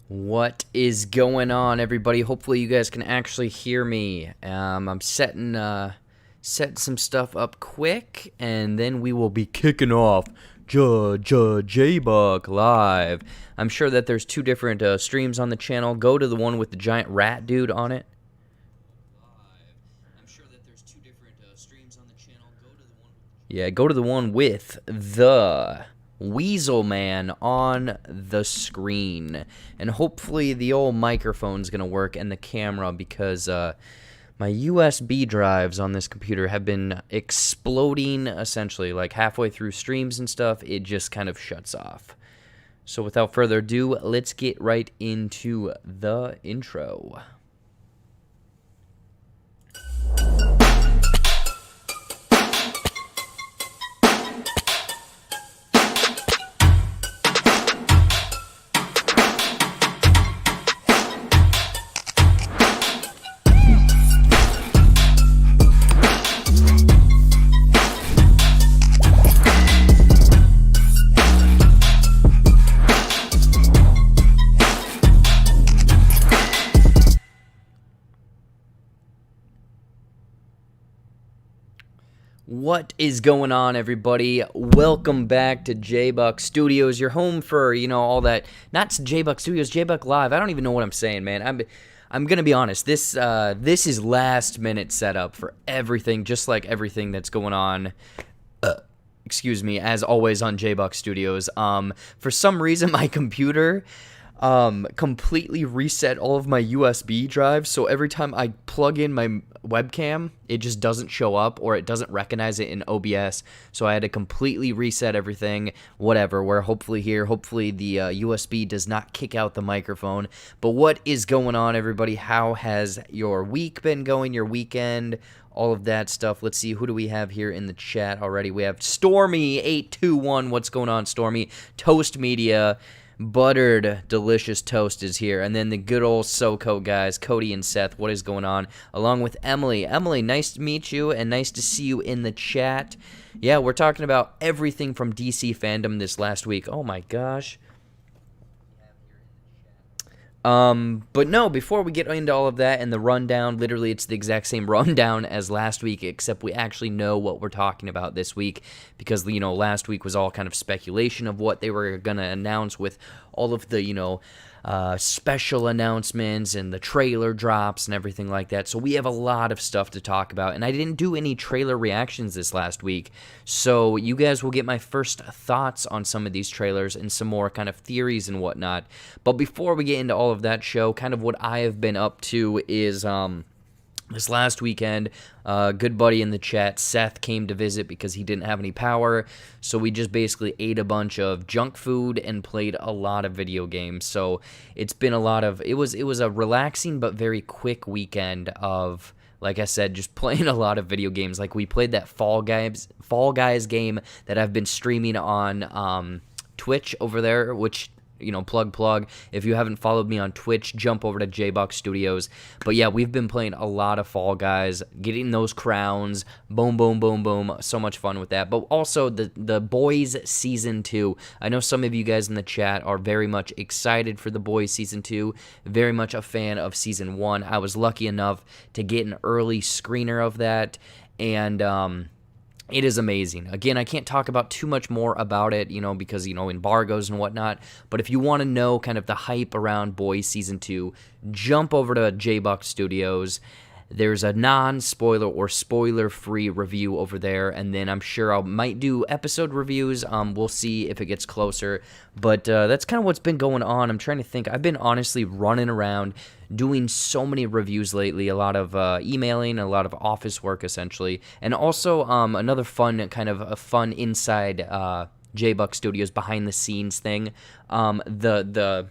What is going on, everybody? Hopefully you guys can actually hear me. I'm setting some stuff up quick, and then we will be kicking off JBuck live. I'm sure that there's two different streams on the channel. Go to the one with the giant rat dude on it. Yeah, go to the one with the Weasel Man on the screen. And hopefully the old microphone's going to work and the camera, because my USB drives on this computer have been exploding essentially. Like halfway through streams and stuff, it just kind of shuts off. So without further ado, let's get right into the intro. What is going on, everybody? Welcome back to JBuck Studios, your home for, all that. Not JBuck Studios, JBuck Live. I don't even know what I'm saying, man. I'm gonna be honest. This is last minute setup for everything, just like everything that's going on. Excuse me, as always on JBuck Studios. For some reason, my computer completely reset all of my USB drives, so every time I plug in my webcam, it just doesn't show up, or it doesn't recognize it in OBS, so I had to completely reset everything, whatever. We're hopefully the USB does not kick out the microphone. But what is going on, everybody? How has your week been going, your weekend, all of that stuff? Let's see, who do we have here in the chat already? We have Stormy821. What's going on, Stormy? Toast Media, Buttered Delicious Toast is here. And then the good old SoCo guys, Cody and Seth. What is going on? Along with Emily. Emily, nice to meet you and nice to see you in the chat. Yeah, we're talking about everything from DC Fandome this last week. Oh my gosh. But no, before we get into all of that and the rundown, literally it's the exact same rundown as last week, except we actually know what we're talking about this week, because, last week was all kind of speculation of what they were going to announce with all of the, special announcements and the trailer drops and everything like that. So we have a lot of stuff to talk about, and I didn't do any trailer reactions this last week, so you guys will get my first thoughts on some of these trailers and some more kind of theories and whatnot. But before we get into all of that show, kind of what I have been up to is this last weekend, good buddy in the chat, Seth, came to visit because he didn't have any power, so we just basically ate a bunch of junk food and played a lot of video games. So it's been a lot of, it was a relaxing but very quick weekend of, like I said, just playing a lot of video games. Like we played that Fall Guys game that I've been streaming on Twitch over there, which, plug. If you haven't followed me on Twitch, jump over to JBuck Studios. But yeah, we've been playing a lot of Fall Guys, getting those crowns, boom, boom, boom, boom. So much fun with that. But also the Boys Season 2. I know some of you guys in the chat are very much excited for the Boys Season 2, very much a fan of Season 1. I was lucky enough to get an early screener of that, and it is amazing. Again, I can't talk about too much more about it, because, embargoes and whatnot. But if you want to know kind of the hype around Boys Season 2, jump over to JBuck Studios. There's a non-spoiler or spoiler-free review over there, and then I'm sure I might do episode reviews. We'll see if it gets closer, but that's kind of what's been going on. I'm trying to think. I've been honestly running around doing so many reviews lately, a lot of emailing, a lot of office work, essentially, and also another fun, kind of a fun inside JBuck Studios behind-the-scenes thing. The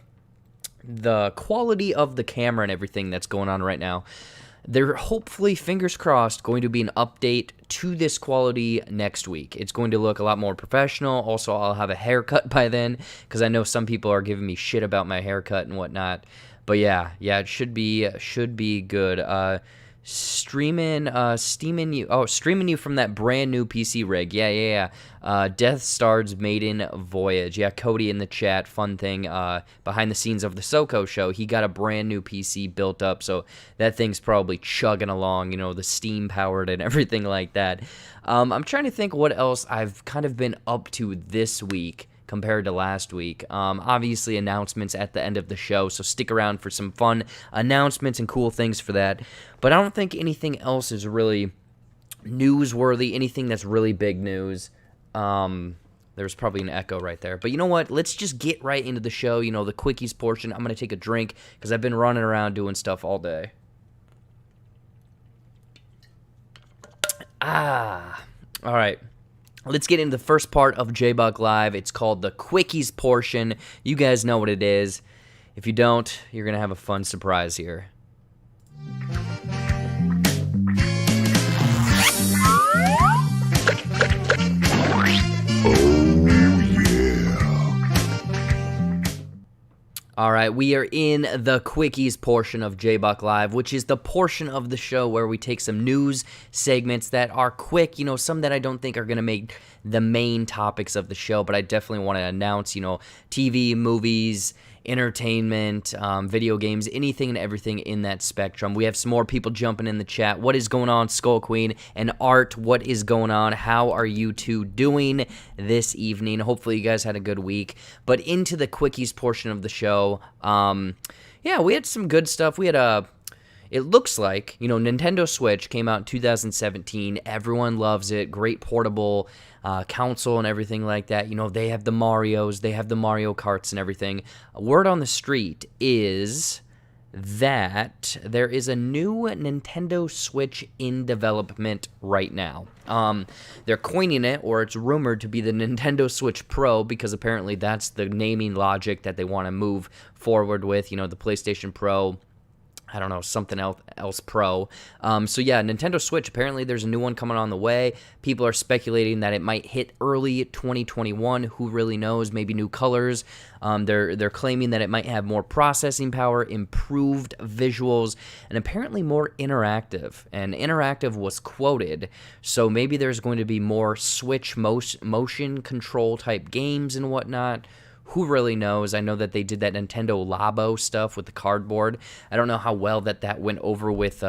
quality of the camera and everything that's going on right now, there hopefully, fingers crossed, going to be an update to this quality next week. It's going to look a lot more professional. Also, I'll have a haircut by then, because I know some people are giving me shit about my haircut and whatnot. But yeah, it should be good. streaming you from that brand new PC rig. Yeah. Death Star's maiden voyage. Yeah, Cody in the chat, fun thing, behind the scenes of the Soko show, he got a brand new PC built up, so that thing's probably chugging along, the steam powered and everything like that. I'm trying to think what else I've kind of been up to this week compared to last week. Obviously, announcements at the end of the show, so stick around for some fun announcements and cool things for that. But I don't think anything else is really newsworthy, anything that's really big news. There's probably an echo right there. But you know what? Let's just get right into the show, the quickies portion. I'm going to take a drink because I've been running around doing stuff all day. All right. Let's get into the first part of JBuck Live. It's called the Quickies portion. You guys know what it is. If you don't, you're going to have a fun surprise here. All right, we are in the Quickies portion of JBuck Live, which is the portion of the show where we take some news segments that are quick, some that I don't think are going to make the main topics of the show, but I definitely want to announce, TV, movies, entertainment, video games, anything and everything in that spectrum. We have some more people jumping in the chat. What is going on, Skull Queen and Art? What is going on? How are you two doing this evening? Hopefully you guys had a good week. But into the quickies portion of the show, we had some good stuff. We had it looks like, Nintendo Switch came out in 2017. Everyone loves it. Great portable console and everything like that. They have the Marios, they have the Mario Karts and everything. Word on the street is that there is a new Nintendo Switch in development right now. They're coining it, or it's rumored to be the Nintendo Switch Pro, because apparently that's the naming logic that they want to move forward with. The PlayStation Pro, I don't know, something else Pro. Nintendo Switch, apparently there's a new one coming on the way. People are speculating that it might hit early 2021. Who really knows? Maybe new colors. They're claiming that it might have more processing power, improved visuals, and apparently more interactive. And interactive was quoted, so maybe there's going to be more Switch motion control type games and whatnot. Who really knows? I know that they did that Nintendo Labo stuff with the cardboard. I don't know how well that went over with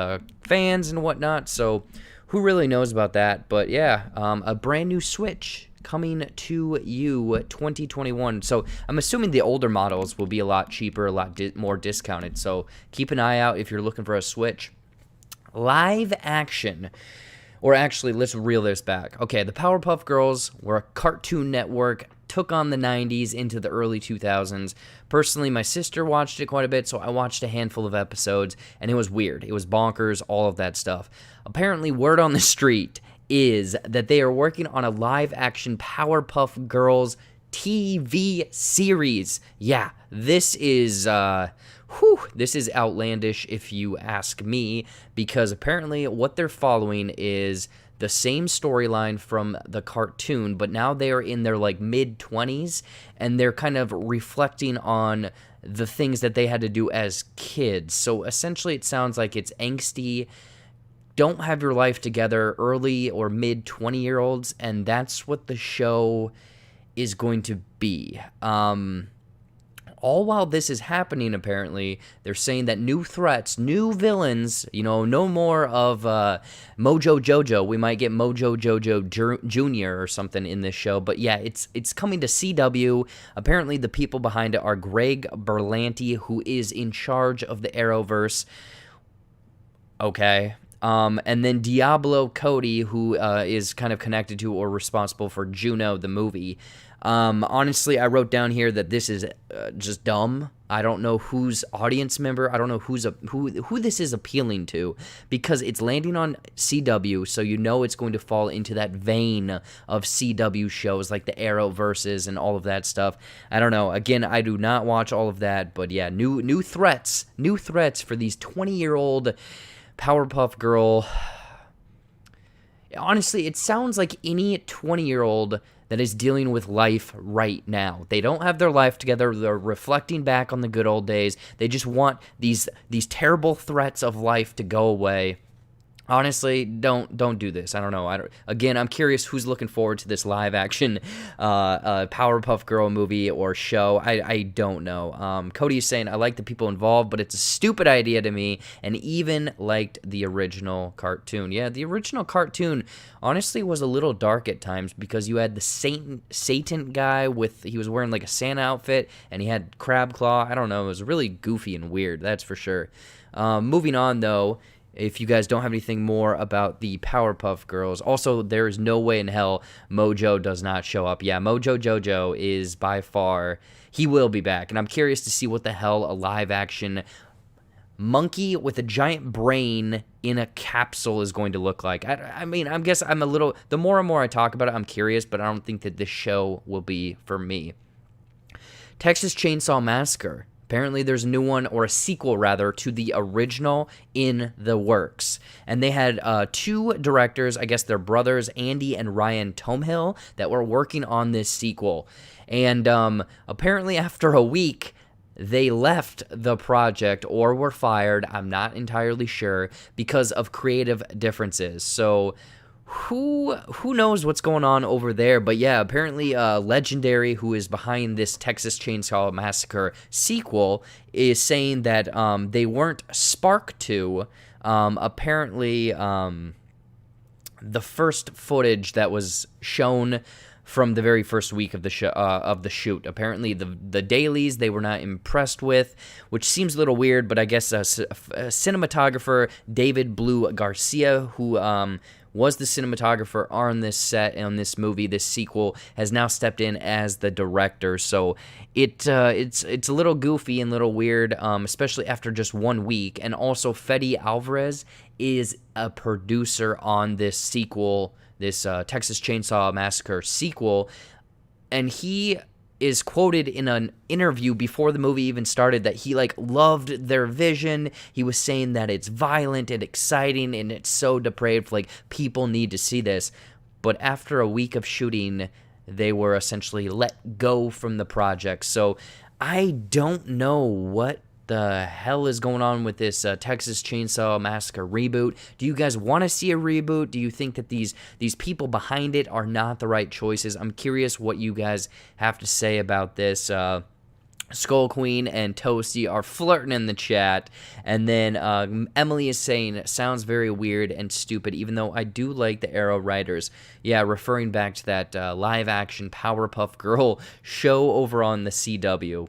fans and whatnot, so who really knows about that? But yeah, a brand new Switch coming to you 2021. So I'm assuming the older models will be a lot cheaper, a lot more discounted. So keep an eye out if you're looking for a Switch. Live action. Or actually, let's reel this back. Okay, the Powerpuff Girls were a Cartoon Network, took on the 90s into the early 2000s. Personally, my sister watched it quite a bit, so I watched a handful of episodes, and it was weird. It was bonkers, all of that stuff. Apparently, word on the street is that they are working on a live-action Powerpuff Girls TV series. Yeah, this is outlandish if you ask me, because apparently what they're following is the same storyline from the cartoon, but now they are in their mid-20s, and they're kind of reflecting on the things that they had to do as kids. So essentially it sounds like it's angsty, don't have your life together, early or mid-20-year-olds, and that's what the show is going to be. All while this is happening, apparently, they're saying that new threats, new villains, no more of Mojo Jojo. We might get Mojo Jojo Jr. or something in this show. But yeah, it's coming to CW. Apparently, the people behind it are Greg Berlanti, who is in charge of the Arrowverse. Okay. And then Diablo Cody, who is kind of connected to or responsible for Juno, the movie. Honestly, I wrote down here that this is just dumb. I don't know whose audience member. I don't know who this is appealing to, because it's landing on CW, so it's going to fall into that vein of CW shows like the Arrowverses and all of that stuff. I don't know. Again, I do not watch all of that, but yeah, new threats for these 20-year-old Powerpuff Girl. Honestly, it sounds like any 20-year-old that is dealing with life right now. They don't have their life together. They're reflecting back on the good old days. They just want these terrible threats of life to go away. Honestly, don't do this. I don't know. Again, I'm curious who's looking forward to this live action Powerpuff Girl movie or show. I don't know. Cody is saying, I like the people involved, but it's a stupid idea to me, and even liked the original cartoon. Yeah, the original cartoon honestly was a little dark at times because you had the Satan guy he was wearing like a Santa outfit, and he had Crab Claw. I don't know. It was really goofy and weird, that's for sure. Moving on, though. If you guys don't have anything more about the Powerpuff Girls. Also, there is no way in hell Mojo does not show up. Yeah, Mojo Jojo is by far, he will be back. And I'm curious to see what the hell a live-action monkey with a giant brain in a capsule is going to look like. I mean, I guess I'm a little, the more and more I talk about it, I'm curious, but I don't think that this show will be for me. Texas Chainsaw Massacre. Apparently there's a new one, or a sequel rather, to the original in the works. And they had two directors, I guess they're brothers, Andy and Ryan Tomehill, that were working on this sequel. And apparently after a week, they left the project or were fired, I'm not entirely sure, because of creative differences. So who knows what's going on over there? But yeah, apparently Legendary, who is behind this Texas Chainsaw Massacre sequel, is saying that they weren't sparked to. Apparently, the first footage that was shown from the very first week of the shoot. Apparently, the dailies they were not impressed with, which seems a little weird. But I guess a cinematographer, David Blue Garcia, who was the cinematographer on this set, on this movie, this sequel, has now stepped in as the director. So it's a little goofy and a little weird, especially after just 1 week. And also, Fede Alvarez is a producer on this sequel, this Texas Chainsaw Massacre sequel, and he is quoted in an interview before the movie even started that he loved their vision. He was saying that it's violent and exciting and it's so depraved, people need to see this. But after a week of shooting, they were essentially let go from the project. So I don't know what the hell is going on with this Texas Chainsaw Massacre reboot. Do you guys want to see a reboot? Do you think that these people behind it are not the right choices? I'm curious what you guys have to say about this. Skull Queen and Toasty are flirting in the chat, and then Emily is saying, sounds very weird and stupid, even though I do like the Arrow writers. Yeah, referring back to that live-action Powerpuff Girl show over on the CW.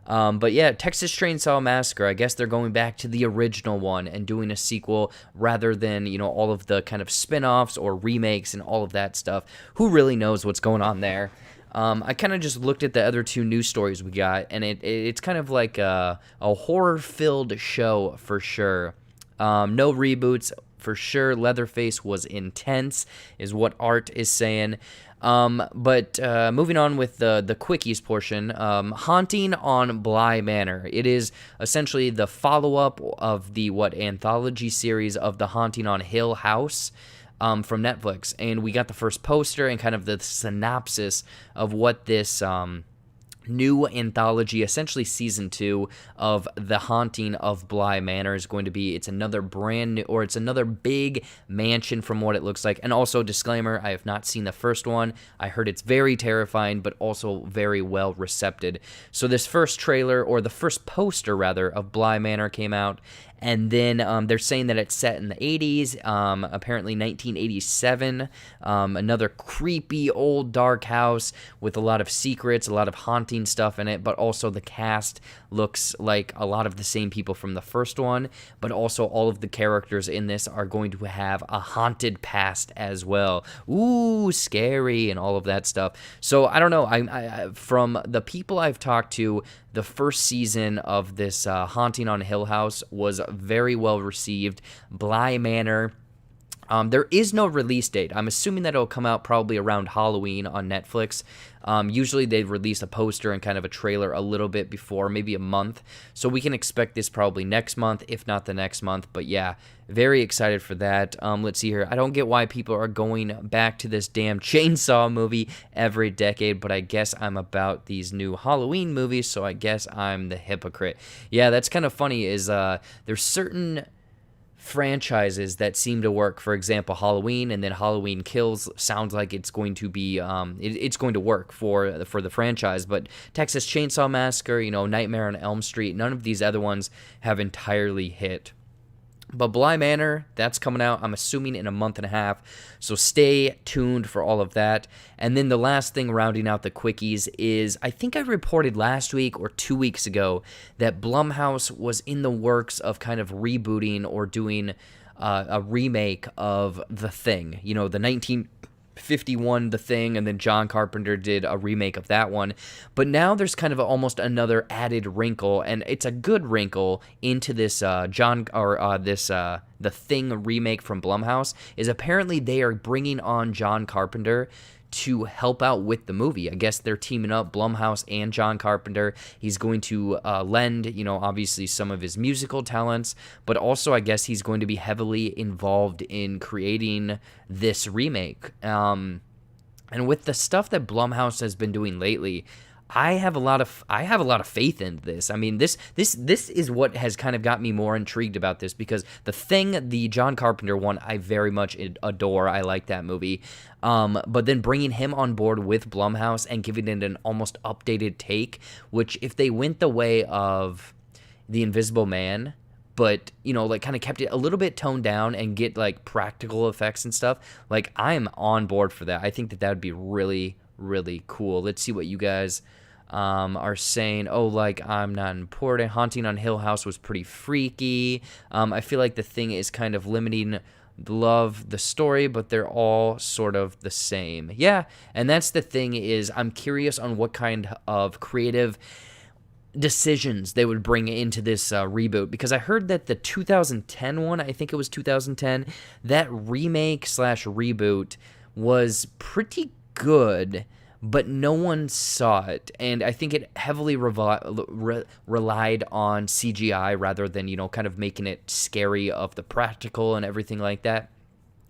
But yeah, Texas Chainsaw Massacre, I guess they're going back to the original one and doing a sequel rather than, all of the kind of spin-offs or remakes and all of that stuff. Who really knows what's going on there? I kind of just looked at the other two news stories we got, and it's kind of like a horror-filled show for sure. No reboots for sure. Leatherface was intense, is what Art is saying. But moving on with the quickies portion, Haunting on Bly Manor. It is essentially the follow-up of the anthology series of the Haunting on Hill House from Netflix. And we got the first poster and kind of the synopsis of what this new anthology, essentially season 2 of The Haunting of Bly Manor is going to be. It's another brand new, or it's another big mansion from what it looks like. And also, disclaimer, I have not seen the first one. I heard it's very terrifying, but also very well received. So this first trailer, or the first poster rather, of Bly Manor came out. And then they're saying that it's set in the 80s, apparently 1987. Another creepy old dark house with a lot of secrets, a lot of haunting stuff in it, but also the cast looks like a lot of the same people from the first one, but also all of the characters in this are going to have a haunted past as well. Ooh, scary and all of that stuff. So I don't know. I from the people I've talked to, the first season of this Haunting on Hill House was very well received. Bly Manor, there is no release date. I'm assuming that it'll come out probably around Halloween on Netflix. Usually they release a poster and kind of a trailer a little bit before, maybe a month. So we can expect this probably next month, if not the next month. But yeah, very excited for that. Let's see here. I don't get why people are going back to this damn Chainsaw movie every decade, but I guess I'm about these new Halloween movies, so I guess I'm the hypocrite. Yeah, that's kind of funny is there's certain franchises that seem to work. For example, Halloween, and then Halloween Kills sounds like it's going to be it's going to work for the franchise. But Texas Chainsaw Massacre, Nightmare on Elm Street, none of these other ones have entirely hit. But Bly Manor, that's coming out, I'm assuming, in a month and a half. So stay tuned for all of that. And then the last thing rounding out the quickies is, I think I reported last week or 2 weeks ago that Blumhouse was in the works of kind of rebooting or doing a remake of The Thing. The 1951 The Thing, and then John Carpenter did a remake of that one. But now there's kind of almost another added wrinkle, and it's a good wrinkle into this The Thing remake from Blumhouse, is apparently they are bringing on John Carpenter to help out with the movie. I guess they're teaming up, Blumhouse and John Carpenter. He's going to lend, obviously some of his musical talents, but also I guess he's going to be heavily involved in creating this remake. And with the stuff that Blumhouse has been doing lately, I have a lot of faith in this. I mean, this is what has kind of got me more intrigued about this, because The Thing, the John Carpenter one, I very much adore. I like that movie. But then bringing him on board with Blumhouse and giving it an almost updated take, which if they went the way of The Invisible Man, but, kind of kept it a little bit toned down and get, practical effects and stuff, I'm on board for that. I think that would be really, really cool. Let's see what you guys are saying. I'm not important. Haunting on Hill House was pretty freaky. I feel like The Thing is kind of limiting the story, but they're all sort of the same. Yeah, and that's the thing, is I'm curious on what kind of creative decisions they would bring into this reboot, because I heard that the 2010 one, I think it was 2010, that remake / reboot was pretty good, but no one saw it, and I think it heavily relied on CGI rather than, kind of making it scary of the practical and everything like that.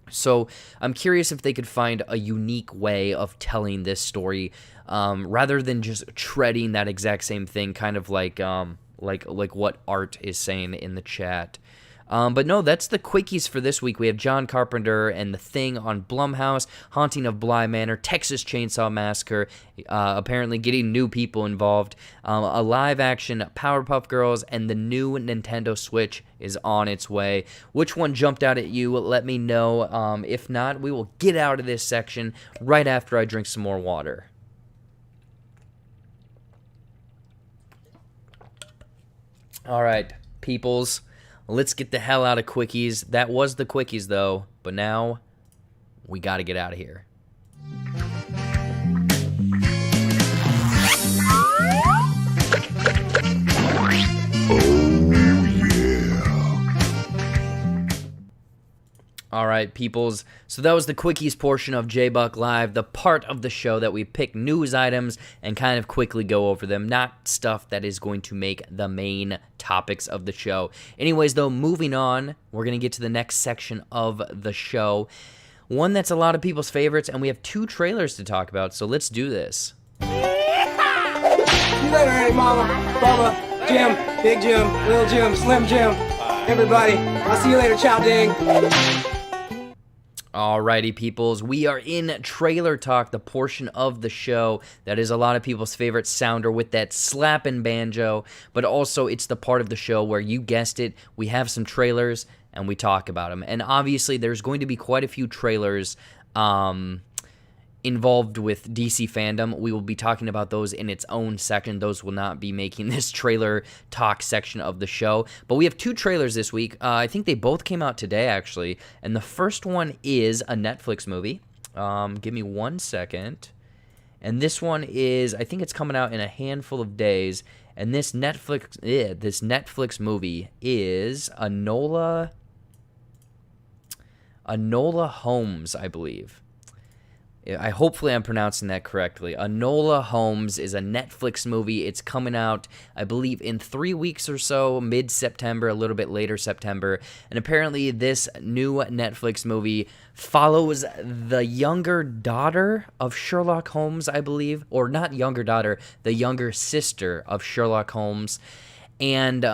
So I'm curious if they could find a unique way of telling this story, rather than just treading that exact same thing, kind of like what Art is saying in the chat. But no, that's the quickies for this week. We have John Carpenter and The Thing on Blumhouse, Haunting of Bly Manor, Texas Chainsaw Massacre, apparently getting new people involved, a live-action Powerpuff Girls, and the new Nintendo Switch is on its way. Which one jumped out at you? Let me know. If not, we will get out of this section right after I drink some more water. All right, peoples. Let's get the hell out of quickies. That was the quickies, though. But now, we got to get out of here. All right, peoples. So that was the quickies portion of JBuck Live, the part of the show that we pick news items and kind of quickly go over them, not stuff that is going to make the main topics of the show. Anyways, though, moving on, we're going to get to the next section of the show, one that's a lot of people's favorites, and we have 2 trailers to talk about, so let's do this. See you later, Aunt Mama, Bubba, Jim, Big Jim, Little Jim, Slim Jim, everybody. I'll see you later, Chow Ding. Alrighty, peoples, we are in Trailer Talk, the portion of the show that is a lot of people's favorite sounder with that slapping banjo, but also it's the part of the show where, you guessed it, we have some trailers and we talk about them. And obviously there's going to be quite a few trailers involved with DC Fandome. We will be talking about those in its own section. Those will not be making this trailer talk section of the show. But we have 2 trailers this week. I think they both came out today, actually. And the first one is a Netflix movie. Give me 1 second. And this one is, I think it's coming out in a handful of days. And this Netflix movie is Enola Holmes, I believe. Hopefully I'm pronouncing that correctly. Enola Holmes is a Netflix movie. It's coming out, I believe, in 3 weeks or so, mid-September, a little bit later September. And apparently this new Netflix movie follows the younger daughter of Sherlock Holmes, I believe. Or not younger daughter, the younger sister of Sherlock Holmes. And,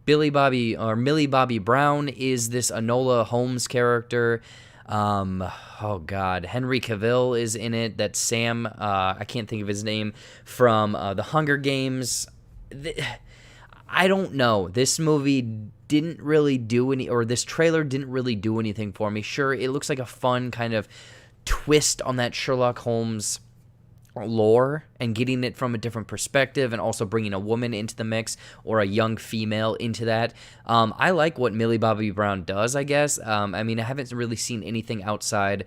Millie Bobby Brown is this Enola Holmes character. Oh God, Henry Cavill is in it. That's Sam. I can't think of his name from the Hunger Games. I don't know. This movie didn't really do this trailer didn't really do anything for me. Sure, it looks like a fun kind of twist on that Sherlock Holmes lore and getting it from a different perspective, and also bringing a woman into the mix or a young female into that. I like what Millie Bobby Brown does, I guess. I mean, I haven't really seen anything outside.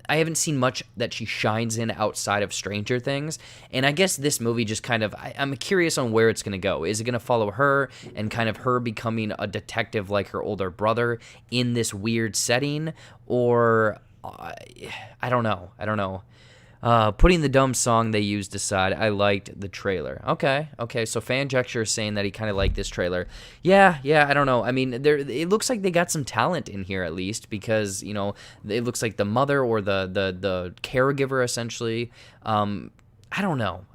I haven't seen much that she shines in outside of Stranger Things, and I guess this movie just kind of, I'm curious on where it's going to go. Is it going to follow her and kind of her becoming a detective like her older brother in this weird setting, or I don't know. Putting the dumb song they used aside, I liked the trailer. Okay, so Fanjecture is saying that he kind of liked this trailer. Yeah, I don't know. I mean, it looks like they got some talent in here at least, because, you know, it looks like the mother or the caregiver essentially. I don't know.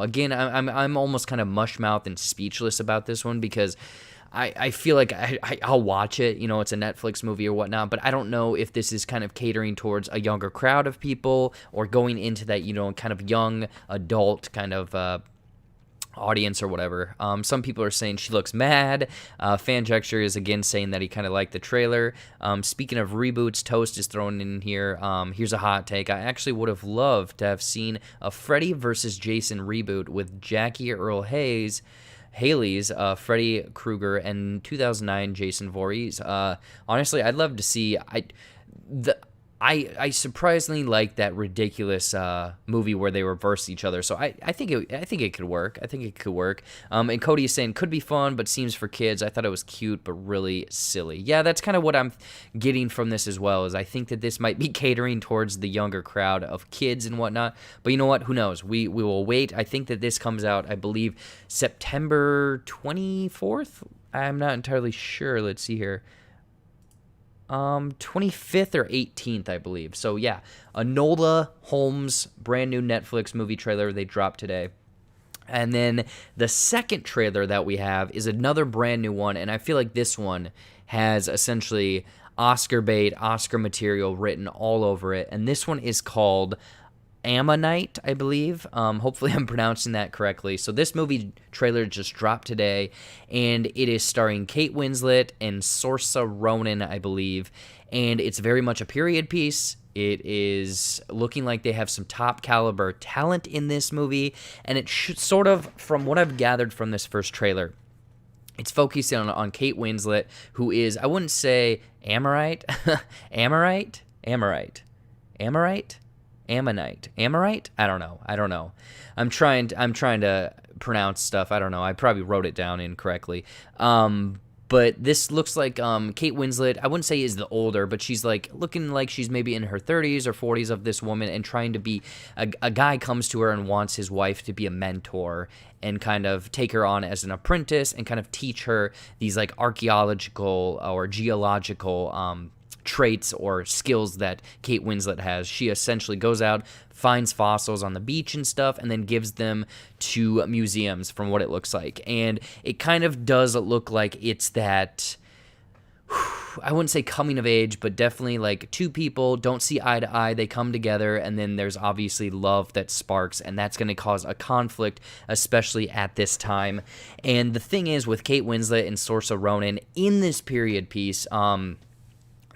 Again, I'm almost kind of mush-mouthed and speechless about this one, because I feel like I'll watch it, you know, it's a Netflix movie or whatnot, but I don't know if this is kind of catering towards a younger crowd of people or going into that, you know, kind of young adult kind of audience or whatever. Some people are saying she looks mad. Fanjecture is again saying that he kind of liked the trailer. Speaking of reboots, Toast is thrown in here. Here's a hot take. I actually would have loved to have seen a Freddy versus Jason reboot with Jackie Earle Haley's Freddy Krueger and 2009 Jason Voorhees. Honestly, I'd love to see. I surprisingly like that ridiculous movie where they reverse each other. So I think it could work. And Cody is saying could be fun, but seems for kids. I thought it was cute, but really silly. Yeah, that's kind of what I'm getting from this as well. Is I think that this might be catering towards the younger crowd of kids and whatnot. But you know what? Who knows? We will wait. I think that this comes out, I believe, September 24th. I'm not entirely sure. Let's see here. 25th or 18th, I believe. So yeah, Enola Holmes, brand new Netflix movie trailer they dropped today. And then the second trailer that we have is another brand new one, and I feel like this one has essentially Oscar bait, Oscar material written all over it. And this one is called Ammonite, I believe. Hopefully I'm pronouncing that correctly. So this movie trailer just dropped today, and it is starring Kate Winslet and Saoirse Ronan, I believe, and it's very much a period piece. It is looking like they have some top caliber talent in this movie, and it should sort of, from what I've gathered from this first trailer, it's focusing on Kate Winslet, who is, I wouldn't say Ammonite. I don't know. I'm trying to pronounce stuff. I don't know. I probably wrote it down incorrectly. But this looks like Kate Winslet, I wouldn't say is the older, but she's like looking like she's maybe in her 30s or 40s of this woman, and trying to be a guy comes to her and wants his wife to be a mentor and kind of take her on as an apprentice and kind of teach her these like archaeological or geological traits or skills that Kate Winslet has. She essentially goes out, finds fossils on the beach and stuff, and then gives them to museums from what it looks like. And it kind of does look like it's that, I wouldn't say coming of age, but definitely like two people don't see eye to eye, they come together, and then there's obviously love that sparks, and that's going to cause a conflict, especially at this time. And the thing is, with Kate Winslet and Saoirse Ronan in this period piece,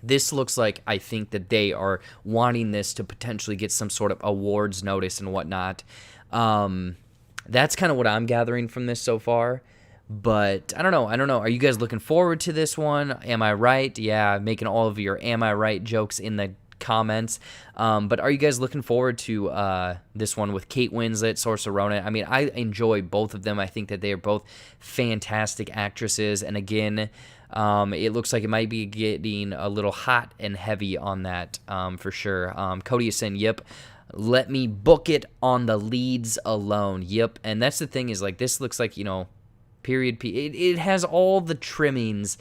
this looks like, I think that they are wanting this to potentially get some sort of awards notice and whatnot. That's kind of what I'm gathering from this so far. But I don't know. Are you guys looking forward to this one? Am I right? Yeah, making all of your am I right jokes in the comments. But are you guys looking forward to this one with Kate Winslet, Saoirse Ronan? I mean, I enjoy both of them. I think that they are both fantastic actresses. And again, it looks like it might be getting a little hot and heavy on that for sure. Cody is saying, yep, let me book it on the leads alone. Yep. And that's the thing is, like, this looks like, you know, period P. It has all the trimmings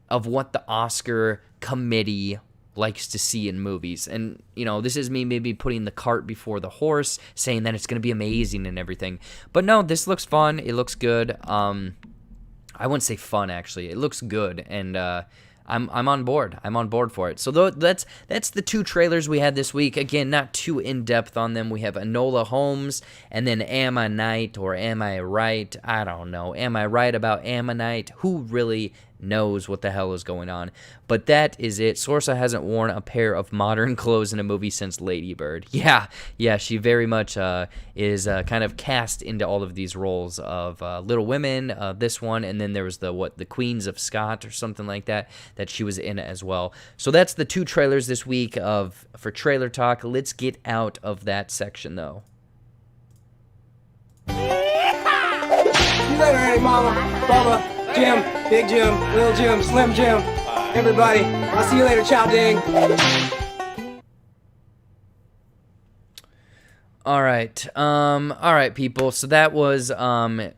of what the Oscar committee likes to see in movies. And, you know, this is me maybe putting the cart before the horse, saying that it's going to be amazing and everything. But no, this looks fun. It looks good. I wouldn't say fun, actually. It looks good, and I'm on board. I'm on board for it. So that's the 2 trailers we had this week. Again, not too in-depth on them. We have Enola Holmes, and then Am I Night or Am I Right? I don't know. Am I right about Ammonite? Who really knows what the hell is going on? But that is it. Sorsa hasn't worn a pair of modern clothes in a movie since Lady Bird. Yeah, she very much is kind of cast into all of these roles of Little Women, this one, and then there was the Queens of Scott or something like that she was in as well. So that's the 2 trailers this week for Trailer Talk. Let's get out of that section, though. See you later, Aunt Mama, Bubba, Jim, Big Jim, Little Jim, Slim Jim, everybody. I'll see you later, Chow Ding. All right, people. So that was the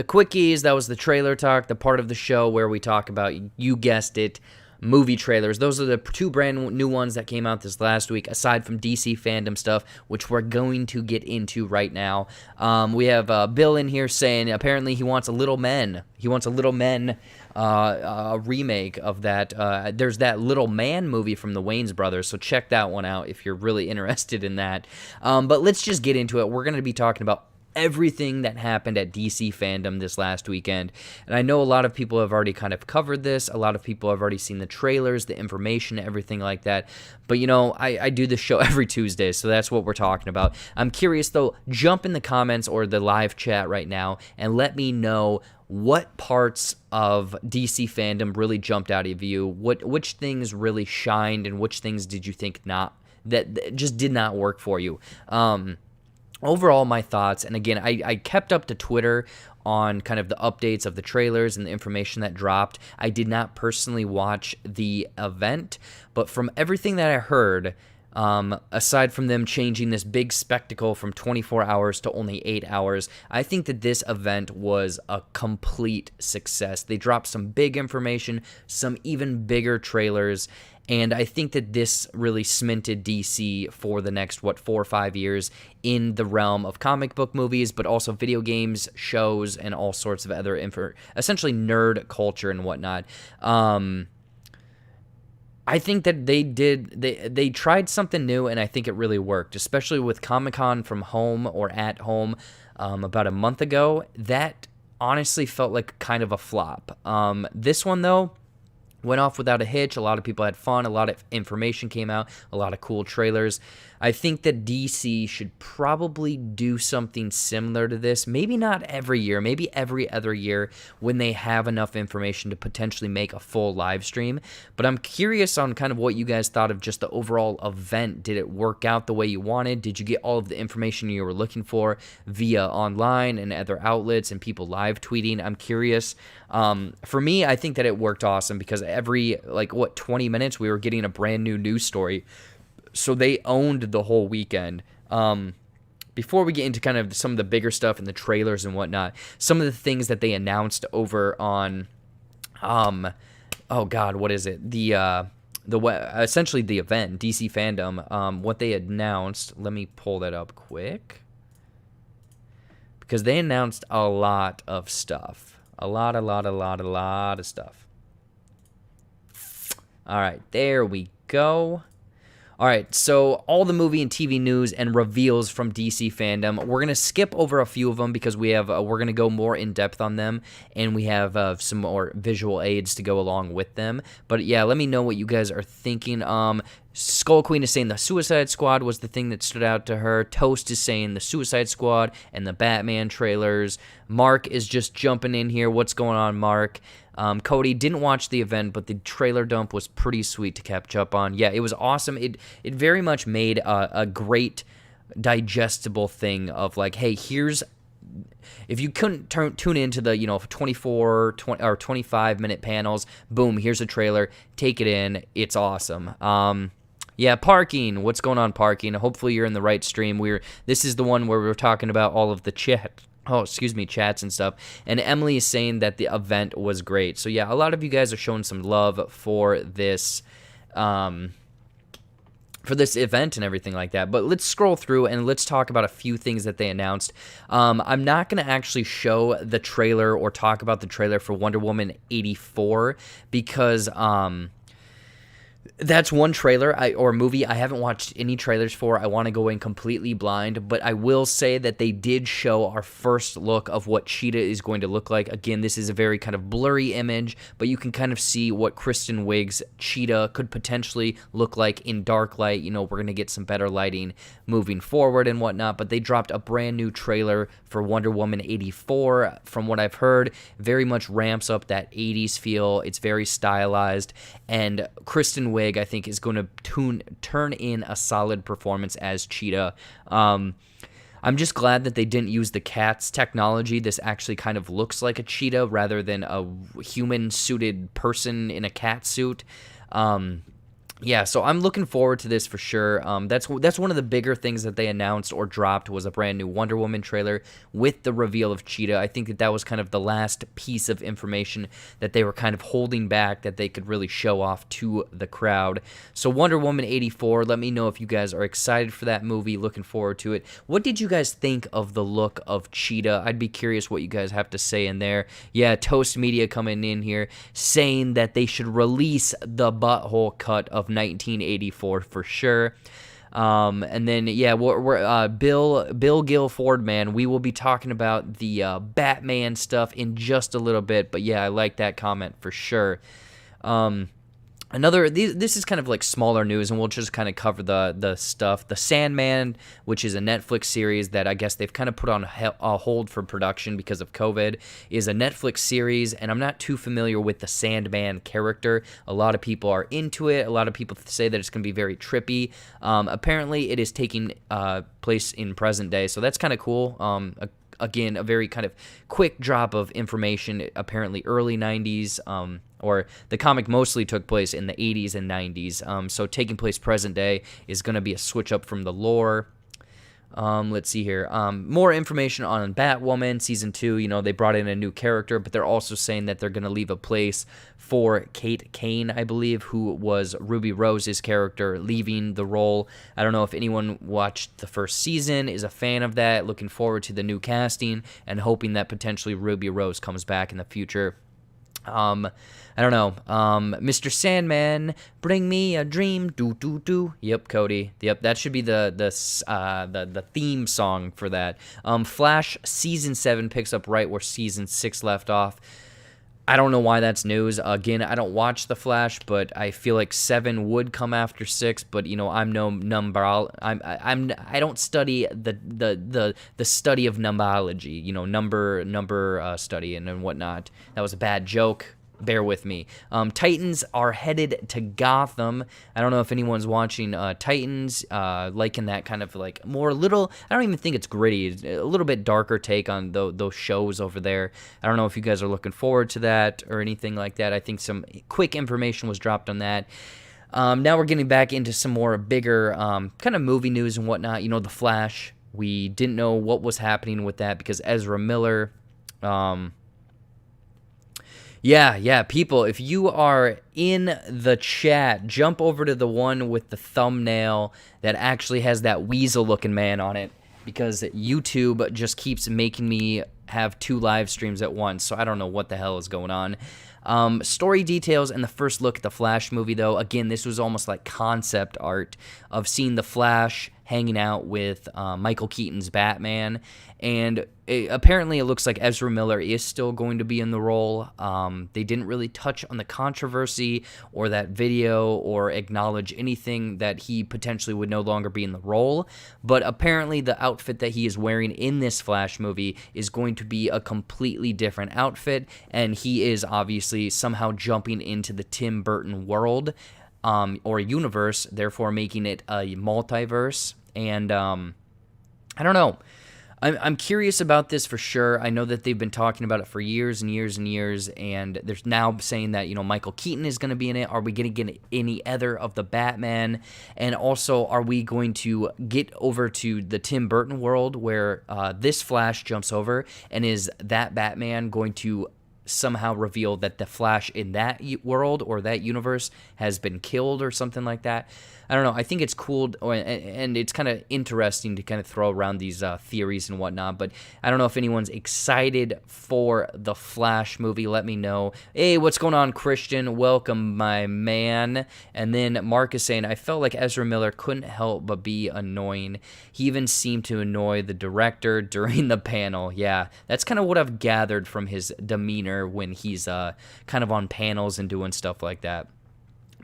quickies. That was the trailer talk, the part of the show where we talk about, you guessed it, movie trailers. Those are the 2 brand new ones that came out this last week, aside from DC Fandome stuff, which we're going to get into right now. We have Bill in here saying apparently he wants a Little Men. He wants a Little Men remake of that. There's that Little Man movie from the Wayans brothers, so check that one out if you're really interested in that. But let's just get into it. We're going to be talking about everything that happened at DC Fandome this last weekend. And I know a lot of people have already kind of covered this. A lot of people have already seen the trailers, the information, everything like that. But, I do this show every Tuesday, so that's what we're talking about. I'm curious, though. Jump in the comments or the live chat right now and let me know what parts of DC Fandome really jumped out of you, which things really shined, and which things did you think that just did not work for you. Overall, my thoughts, and again, I kept up to Twitter on kind of the updates of the trailers and the information that dropped. I did not personally watch the event, but from everything that I heard, aside from them changing this big spectacle from 24 hours to only 8 hours, I think that this event was a complete success. They dropped some big information, some even bigger trailers, and I think that this really cemented DC for the next, 4 or 5 years in the realm of comic book movies, but also video games, shows, and all sorts of other essentially nerd culture and whatnot. I think that they tried something new, and I think it really worked, especially with Comic-Con from home or at home about a month ago. That honestly felt like kind of a flop. This one, though, went off without a hitch. A lot of people had fun. A lot of information came out. A lot of cool trailers. I think that DC should probably do something similar to this. Maybe not every year. Maybe every other year when they have enough information to potentially make a full live stream. But I'm curious on kind of what you guys thought of just the overall event. Did it work out the way you wanted? Did you get all of the information you were looking for via online and other outlets and people live tweeting? I'm curious. For me, I think that it worked awesome because every 20 minutes we were getting a brand new news story. So they owned the whole weekend. Before we get into kind of some of the bigger stuff and the trailers and whatnot, some of the things that they announced over on, oh God, what is it? Essentially the event, DC Fandome. What they announced. Let me pull that up quick because they announced a lot of stuff. A lot of stuff. All right, there we go. All right, so all the movie and TV news and reveals from DC Fandome. We're gonna skip over a few of them because we have we're gonna go more in depth on them, and we have some more visual aids to go along with them. But yeah, let me know what you guys are thinking. Skull Queen is saying the Suicide Squad was the thing that stood out to her. Toast is saying the Suicide Squad and the Batman trailers. Mark is just jumping in here. What's going on, Mark? Cody didn't watch the event, but the trailer dump was pretty sweet to catch up on. Yeah, it was awesome. It very much made a great digestible thing of like, hey, here's... If you couldn't tune into the 24 20, or 25-minute panels, boom, here's a trailer. Take it in. It's awesome. Yeah, parking. What's going on, parking? Hopefully you're in the right stream. This is the one where we're talking about all of the chats and stuff. And Emily is saying that the event was great. So yeah, a lot of you guys are showing some love for this for this event and everything like that. But let's scroll through and let's talk about a few things that they announced. I'm not going to actually show the trailer or talk about the trailer for Wonder Woman 84 because that's one trailer or movie I haven't watched any trailers for. I want to go in completely blind, but I will say that they did show our first look of what Cheetah is going to look like. Again, this is a very kind of blurry image, but you can kind of see what Kristen Wiig's Cheetah could potentially look like in dark light. You know, we're going to get some better lighting moving forward and whatnot, but they dropped a brand new trailer for Wonder Woman 84. From what I've heard, very much ramps up that 80s feel. It's very stylized, and Kristen Wiig, I think, is going to turn in a solid performance as Cheetah. I'm just glad that they didn't use the cat's technology. This actually kind of looks like a cheetah rather than a human-suited person in a cat suit. Yeah, so I'm looking forward to this for sure. That's one of the bigger things that they announced or dropped was a brand new Wonder Woman trailer with the reveal of Cheetah. I think that was kind of the last piece of information that they were kind of holding back that they could really show off to the crowd. So Wonder Woman 84, let me know if you guys are excited for that movie, looking forward to it. What did you guys think of the look of Cheetah? I'd be curious what you guys have to say in there. Yeah, Toast Media coming in here saying that they should release the butthole cut of 1984 for sure. And then yeah, we're Bill Guilford, man, we will be talking about the Batman stuff in just a little bit, but yeah, I like that comment for sure. This is kind of like smaller news, and we'll just kind of cover the stuff. The Sandman, which is a Netflix series that I guess they've kind of put on a hold for production because of COVID, is a Netflix series, and I'm not too familiar with the Sandman character. A lot of people are into it. A lot of people say that it's going to be very trippy. Apparently, it is taking place in present day, so that's kind of cool. Again, a very kind of quick drop of information, apparently early 90s, or the comic mostly took place in the 80s and 90s, so taking place present day is going to be a switch up from the lore. Let's see here. More information on Batwoman Season 2. You know, they brought in a new character, but they're also saying that they're going to leave a place for Kate Kane, I believe, who was Ruby Rose's character, leaving the role. I don't know if anyone watched the first season, is a fan of that, looking forward to the new casting, and hoping that potentially Ruby Rose comes back in the future. I don't know. Mr. Sandman, bring me a dream. Do do do. Yep, Cody. Yep, that should be the theme song for that. Flash Season 7 picks up right where Season 6 left off. I don't know why that's news. Again, I don't watch The Flash, but I feel like 7 would come after 6. But you know, I'm no number. I don't study the study of numbology. You know, number study and whatnot. That was a bad joke. Bear with me. Titans are headed to Gotham. I don't know if anyone's watching Titans, liking that kind of like more little, I don't even think it's gritty, it's a little bit darker take on those shows over there. I don't know if you guys are looking forward to that or anything like that. I think some quick information was dropped on that. Now we're getting back into some more bigger kind of movie news and whatnot. You know, The Flash, we didn't know what was happening with that because Ezra Miller... Yeah, people, if you are in the chat, jump over to the one with the thumbnail that actually has that weasel-looking man on it, because YouTube just keeps making me have 2 live streams at once, so I don't know what the hell is going on. Story details and the first look at the Flash movie, though. Again, this was almost like concept art of seeing the Flash hanging out with Michael Keaton's Batman, and apparently it looks like Ezra Miller is still going to be in the role. They didn't really touch on the controversy or that video or acknowledge anything that he potentially would no longer be in the role, but apparently the outfit that he is wearing in this Flash movie is going to be a completely different outfit, and he is obviously somehow jumping into the Tim Burton world or universe, therefore making it a multiverse. And I don't know. I'm curious about this for sure. I know that they've been talking about it for years and years and years, and they're now saying that, you know, Michael Keaton is going to be in it. Are we going to get any other of the Batman? And also, are we going to get over to the Tim Burton world where this Flash jumps over, and is that Batman going to somehow reveal that the Flash in that world or that universe has been killed or something like that. I don't know. I think it's cool, and it's kind of interesting to kind of throw around these theories and whatnot, but I don't know if anyone's excited for the Flash movie. Let me know. Hey, what's going on, Christian? Welcome, my man. And then Mark is saying, I felt like Ezra Miller couldn't help but be annoying. He even seemed to annoy the director during the panel. Yeah, that's kind of what I've gathered from his demeanor when he's kind of on panels and doing stuff like that.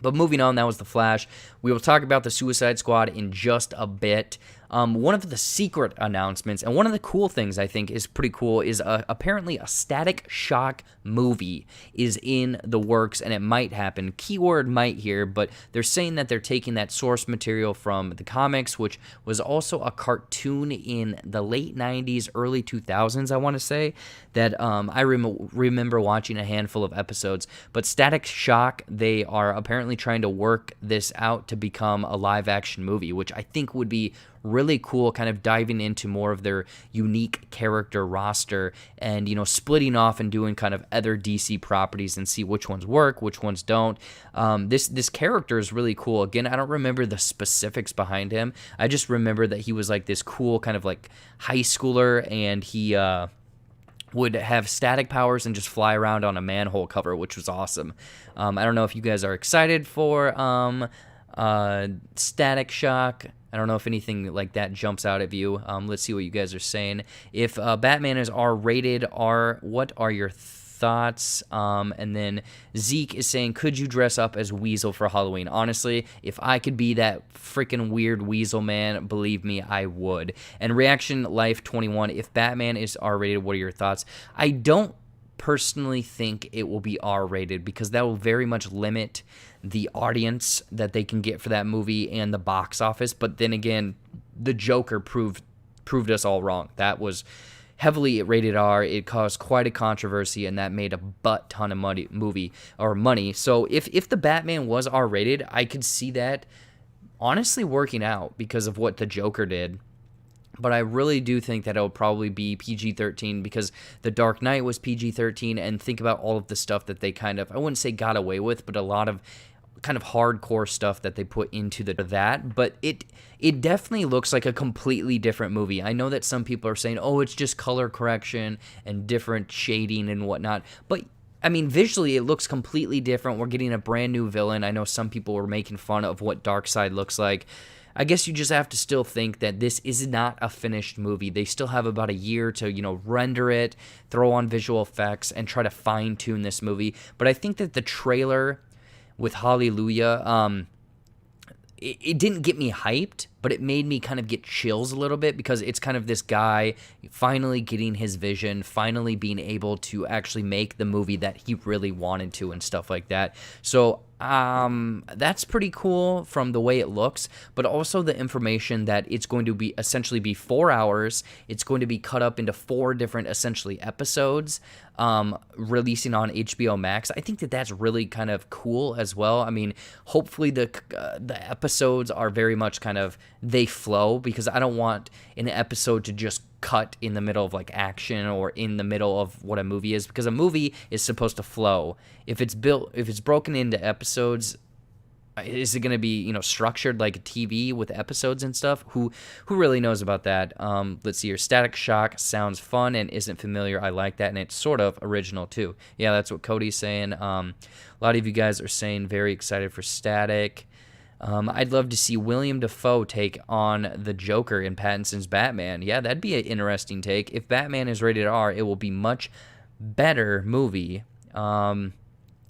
But moving on, that was The Flash. We will talk about the Suicide Squad in just a bit. One of the secret announcements, and one of the cool things I think is pretty cool, is apparently a Static Shock movie is in the works, and it might happen. Keyword might here, but they're saying that they're taking that source material from the comics, which was also a cartoon in the late 90s, early 2000s, I want to say, that I remember watching a handful of episodes. But Static Shock, they are apparently trying to work this out to become a live-action movie, which I think would be really cool, kind of diving into more of their unique character roster and, you know, splitting off and doing kind of other DC properties and see which ones work, which ones don't. This character is really cool. Again, I don't remember the specifics behind him. I just remember that he was like this cool kind of like high schooler, and he would have static powers and just fly around on a manhole cover, which was awesome. I don't know if you guys are excited for Static Shock. I don't know if anything like that jumps out at you. Let's see what you guys are saying. If Batman is R-rated, what are your thoughts? And then Zeke is saying, could you dress up as Weasel for Halloween? Honestly, if I could be that freaking weird Weasel man, believe me, I would. And Reaction Life 21, if Batman is R-rated, what are your thoughts? I don't personally think it will be R-rated because that will very much limit the audience that they can get for that movie and the box office. But then again, the Joker proved us all wrong. That was heavily rated R. It caused quite a controversy, and that made a butt ton of money. So if the Batman was R-rated, I could see that honestly working out because of what the Joker did. But I really do think that it'll probably be PG-13 because The Dark Knight was PG-13, and think about all of the stuff that they kind of, I wouldn't say got away with, but a lot of kind of hardcore stuff that they put into that. But it definitely looks like a completely different movie. I know that some people are saying, oh, it's just color correction and different shading and whatnot. But I mean, visually, it looks completely different. We're getting a brand new villain. I know some people were making fun of what Darkseid looks like. I guess you just have to still think that this is not a finished movie. They still have about a year to, you know, render it, throw on visual effects, and try to fine-tune this movie. But I think that the trailer with Hallelujah, it didn't get me hyped, but it made me kind of get chills a little bit because it's kind of this guy finally getting his vision, finally being able to actually make the movie that he really wanted to and stuff like that. So that's pretty cool from the way it looks, but also the information that it's going to be essentially be 4 hours. It's going to be cut up into 4 different essentially episodes, releasing on HBO Max. I think that that's really kind of cool as well. I mean, hopefully the episodes are very much kind of, they flow, because I don't want an episode to just cut in the middle of like action or in the middle of what a movie is, because a movie is supposed to flow. If it's broken into episodes, is it going to be, you know, structured like a TV with episodes and stuff? Who really knows about that? Let's see here. Static Shock sounds fun and isn't familiar. I like that, and it's sort of original too. Yeah, that's what Cody's saying. A lot of you guys are saying very excited for Static. I'd love to see William Dafoe take on the Joker in Pattinson's Batman. Yeah, that'd be an interesting take. If Batman is rated R, it will be much better movie.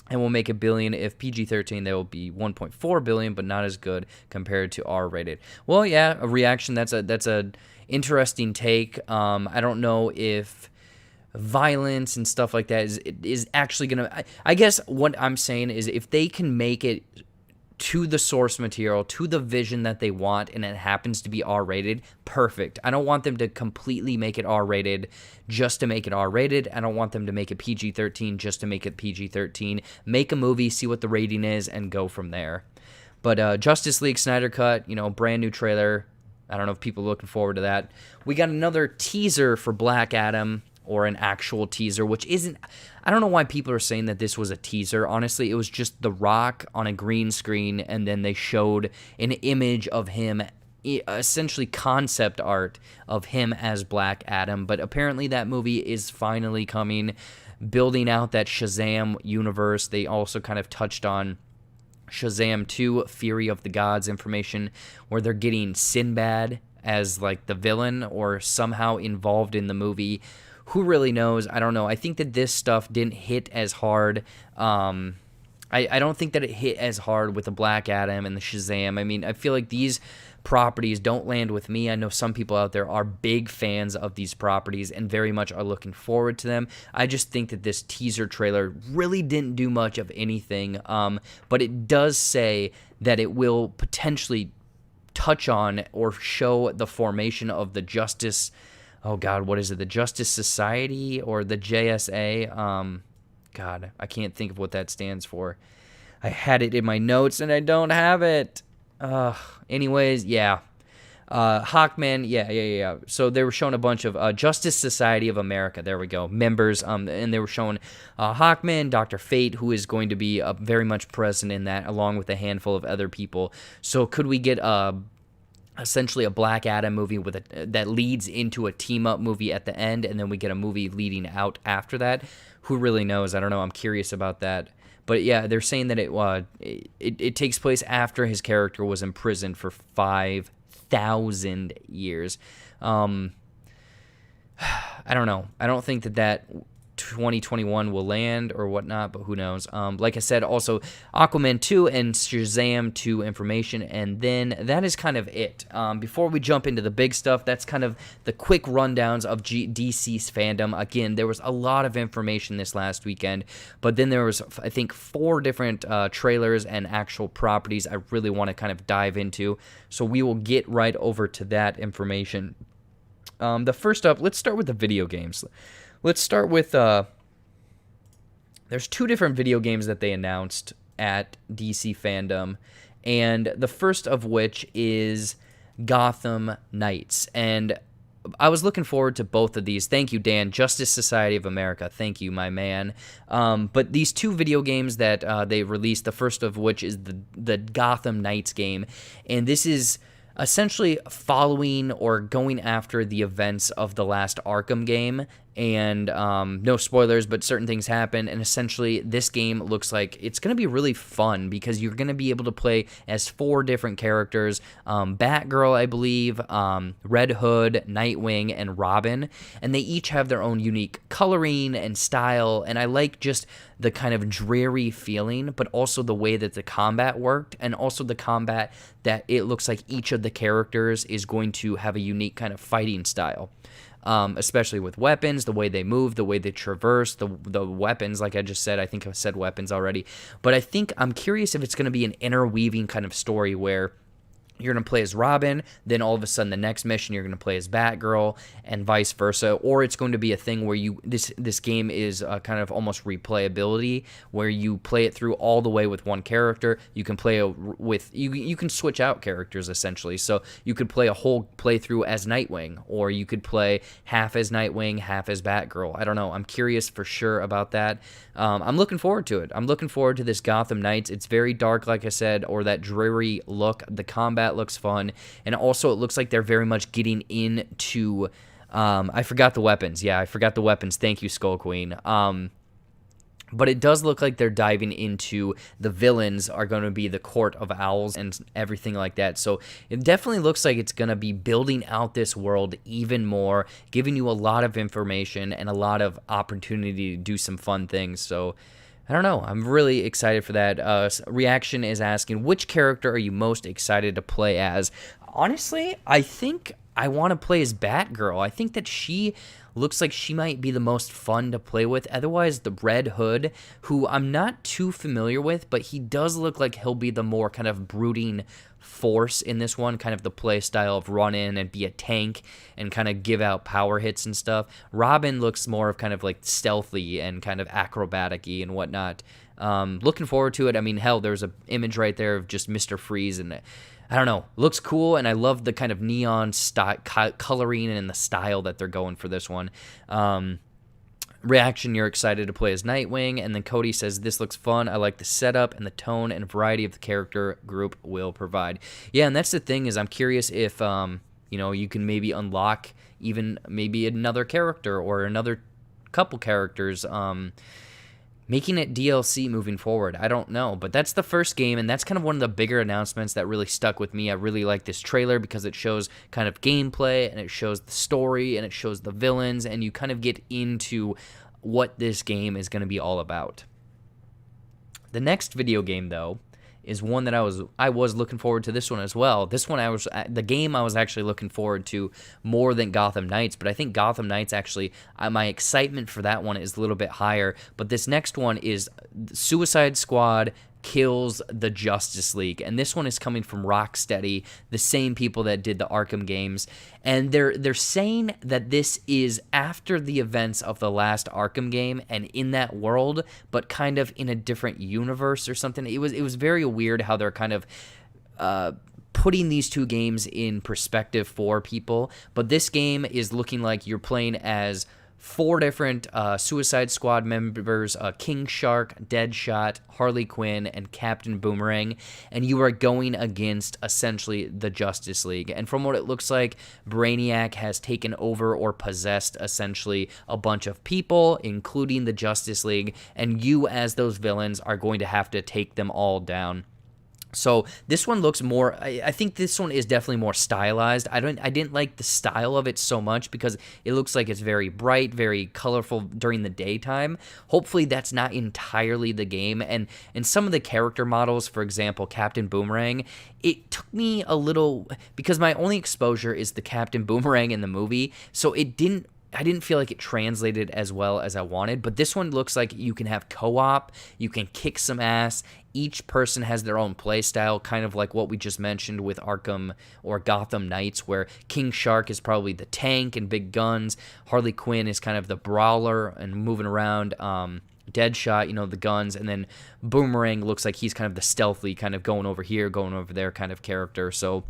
And will make $1 billion. If PG-13, they will be $1.4 billion, but not as good compared to R-rated. Well, yeah, a reaction. That's a interesting take. I don't know if violence and stuff like that is actually gonna. I guess what I'm saying is, if they can make it to the source material, to the vision that they want, and it happens to be R-rated, perfect. I don't want them to completely make it R-rated just to make it R-rated. I don't want them to make it PG-13 just to make it PG-13. Make a movie, see what the rating is, and go from there. But Justice League Snyder Cut, you know, brand new trailer. I don't know if people are looking forward to that. We got another teaser for Black Adam. or an actual teaser, which isn't. I don't know why people are saying that this was a teaser. Honestly, it was just The Rock on a green screen, and then they showed an image of him, essentially concept art of him as Black Adam. But apparently that movie is finally coming, building out that Shazam universe. They also kind of touched on Shazam 2, Fury of the Gods information, where they're getting Sinbad as like the villain or somehow involved in the movie. Who really knows? I don't know. I think that this stuff didn't hit as hard. I don't think that it hit as hard with the Black Adam and the Shazam. I mean, I feel like these properties don't land with me. I know some people out there are big fans of these properties and very much are looking forward to them. I just think that this teaser trailer really didn't do much of anything, but it does say that it will potentially touch on or show the formation of the Justice... Oh, God, what is it? The Justice Society or the JSA? God, I can't think of what that stands for. I had it in my notes, and I don't have it. Anyways, yeah. Hawkman, yeah. So they were showing a bunch of Justice Society of America. There we go. Members, and they were showing Hawkman, Dr. Fate, who is going to be very much present in that, along with a handful of other people. So could we get essentially a Black Adam movie that leads into a team-up movie at the end, and then we get a movie leading out after that? Who really knows? I don't know. I'm curious about that. But yeah, they're saying that it takes place after his character was imprisoned for 5,000 years. I don't know. I don't think that 2021 will land or whatnot, but who knows. Like I said, also Aquaman 2 and Shazam 2 information, and then that is kind of it. Before we jump into the big stuff, that's kind of the quick rundowns of DC's fandom. Again, there was a lot of information this last weekend, but then there was, I think, 4 different trailers and actual properties I really want to kind of dive into, so we will get right over to that information. The first up, let's start with the video games. Let's start with, there's 2 different video games that they announced at DC Fandome, and the first of which is Gotham Knights, and I was looking forward to both of these. Thank you, Dan. Justice Society of America. Thank you, my man. But these 2 video games that they released, the first of which is the Gotham Knights game, and this is essentially following or going after the events of the last Arkham game. And no spoilers, but certain things happen, and essentially this game looks like it's going to be really fun because you're going to be able to play as 4 different characters: Batgirl, I believe, Red Hood, Nightwing, and Robin, and they each have their own unique coloring and style, and I like just the kind of dreary feeling, but also the way that the combat worked, and also the combat that it looks like each of the characters is going to have a unique kind of fighting style. Especially with weapons, the way they move, the way they traverse, the weapons, like I just said. I think I've said weapons already. But I'm curious if it's going to be an interweaving kind of story where you're going to play as Robin, then all of a sudden the next mission you're going to play as Batgirl, and vice versa. Or it's going to be a thing where this game is kind of almost replayability, where you play it through all the way with one character. You can play you can switch out characters essentially. So you could play a whole playthrough as Nightwing, or you could play half as Nightwing, half as Batgirl. I don't know. I'm curious for sure about that. I'm looking forward to it. I'm looking forward to this Gotham Knights. It's very dark, like I said, or that dreary look. The combat looks fun, and also it looks like they're very much getting into I forgot the weapons. Yeah, I forgot the weapons. Thank you, Skull Queen. But it does look like they're diving into the villains are going to be the Court of Owls and everything like that. So it definitely looks like it's going to be building out this world even more, giving you a lot of information and a lot of opportunity to do some fun things. So I don't know. I'm really excited for that. Reaction is asking, which character are you most excited to play as? Honestly, I think I want to play as Batgirl. I think that she looks like she might be the most fun to play with. Otherwise, the Red Hood, who I'm not too familiar with, but he does look like he'll be the more kind of brooding force in this one, kind of the play style of run in and be a tank and kind of give out power hits and stuff. Robin looks more of kind of like stealthy and kind of acrobatic-y and whatnot. Looking forward to it. I mean, hell, there's an image right there of just Mr. Freeze, and I don't know, looks cool, and I love the kind of neon coloring and the style that they're going for this one. Reaction, you're excited to play as Nightwing, and then Cody says, this looks fun, I like the setup and the tone and variety of the character group will provide. Yeah, and that's the thing, is I'm curious if, you can maybe unlock even maybe another character or another couple characters, making it DLC moving forward. I don't know, but that's the first game, and that's kind of one of the bigger announcements that really stuck with me. I really like this trailer because it shows kind of gameplay, and it shows the story, and it shows the villains, and you kind of get into what this game is going to be all about. The next video game, though, is one that I was looking forward to this one as well. This one the game I was actually looking forward to more than Gotham Knights, but I think Gotham Knights actually, my excitement for that one is a little bit higher. But this next one is Suicide Squad kills the Justice League, and this one is coming from Rocksteady, the same people that did the Arkham games, and they're saying that this is after the events of the last Arkham game and in that world, but kind of in a different universe or something. It was very weird how they're kind of putting these two games in perspective for people, but this game is looking like you're playing as 4 different Suicide Squad members, King Shark, Deadshot, Harley Quinn, and Captain Boomerang, and you are going against essentially the Justice League. And from what it looks like, Brainiac has taken over or possessed essentially a bunch of people, including the Justice League, and you as those villains are going to have to take them all down. So this one looks more, I think this one is definitely more stylized. I didn't like the style of it so much because it looks like it's very bright, very colorful during the daytime. Hopefully that's not entirely the game. And some of the character models, for example, Captain Boomerang, it took me a little, because my only exposure is the Captain Boomerang in the movie, so I didn't feel like it translated as well as I wanted, but this one looks like you can have co-op, you can kick some ass, each person has their own play style, kind of like what we just mentioned with Arkham or Gotham Knights, where King Shark is probably the tank and big guns, Harley Quinn is kind of the brawler and moving around, Deadshot, the guns, and then Boomerang looks like he's kind of the stealthy, kind of going over here, going over there kind of character, so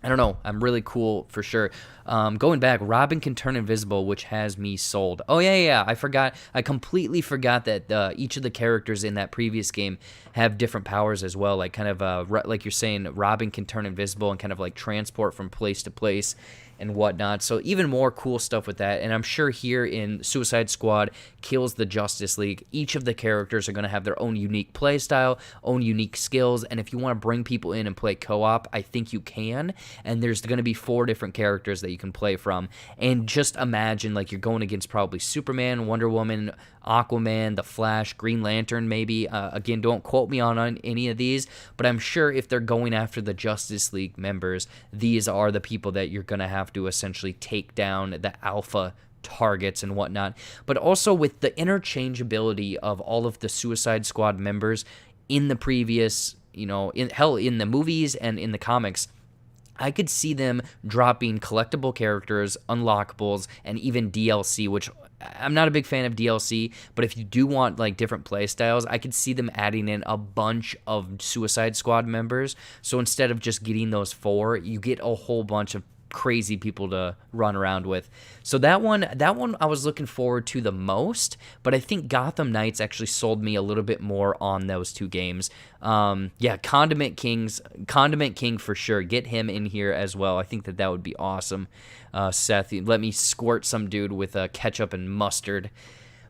I don't know. I'm really cool for sure. Going back, Robin can turn invisible, which has me sold. Oh, yeah. I forgot. I completely forgot that each of the characters in that previous game have different powers as well. Like kind of like you're saying, Robin can turn invisible and kind of like transport from place to place and whatnot. So even more cool stuff with that. And I'm sure here in Suicide Squad kills the Justice League, each of the characters are going to have their own unique play style, own unique skills. And if you want to bring people in and play co-op, I think you can. And there's going to be 4 different characters that you can play from. And just imagine like you're going against probably Superman, Wonder Woman, Aquaman, The Flash, Green Lantern maybe. Again, don't quote me on any of these, but I'm sure if they're going after the Justice League members, these are the people that you're going to have to essentially take down, the alpha targets and whatnot. But also with the interchangeability of all of the Suicide Squad members in the previous, in the movies and in the comics, I could see them dropping collectible characters, unlockables, and even DLC, which I'm not a big fan of DLC, but if you do want like different play styles, I could see them adding in a bunch of Suicide Squad members. So instead of just getting those 4, you get a whole bunch of crazy people to run around with. So that one I was looking forward to the most, but I think Gotham Knights actually sold me a little bit more on those 2 games. Condiment King for sure. Get him in here as well. I think that would be awesome. Seth, let me squirt some dude with ketchup and mustard.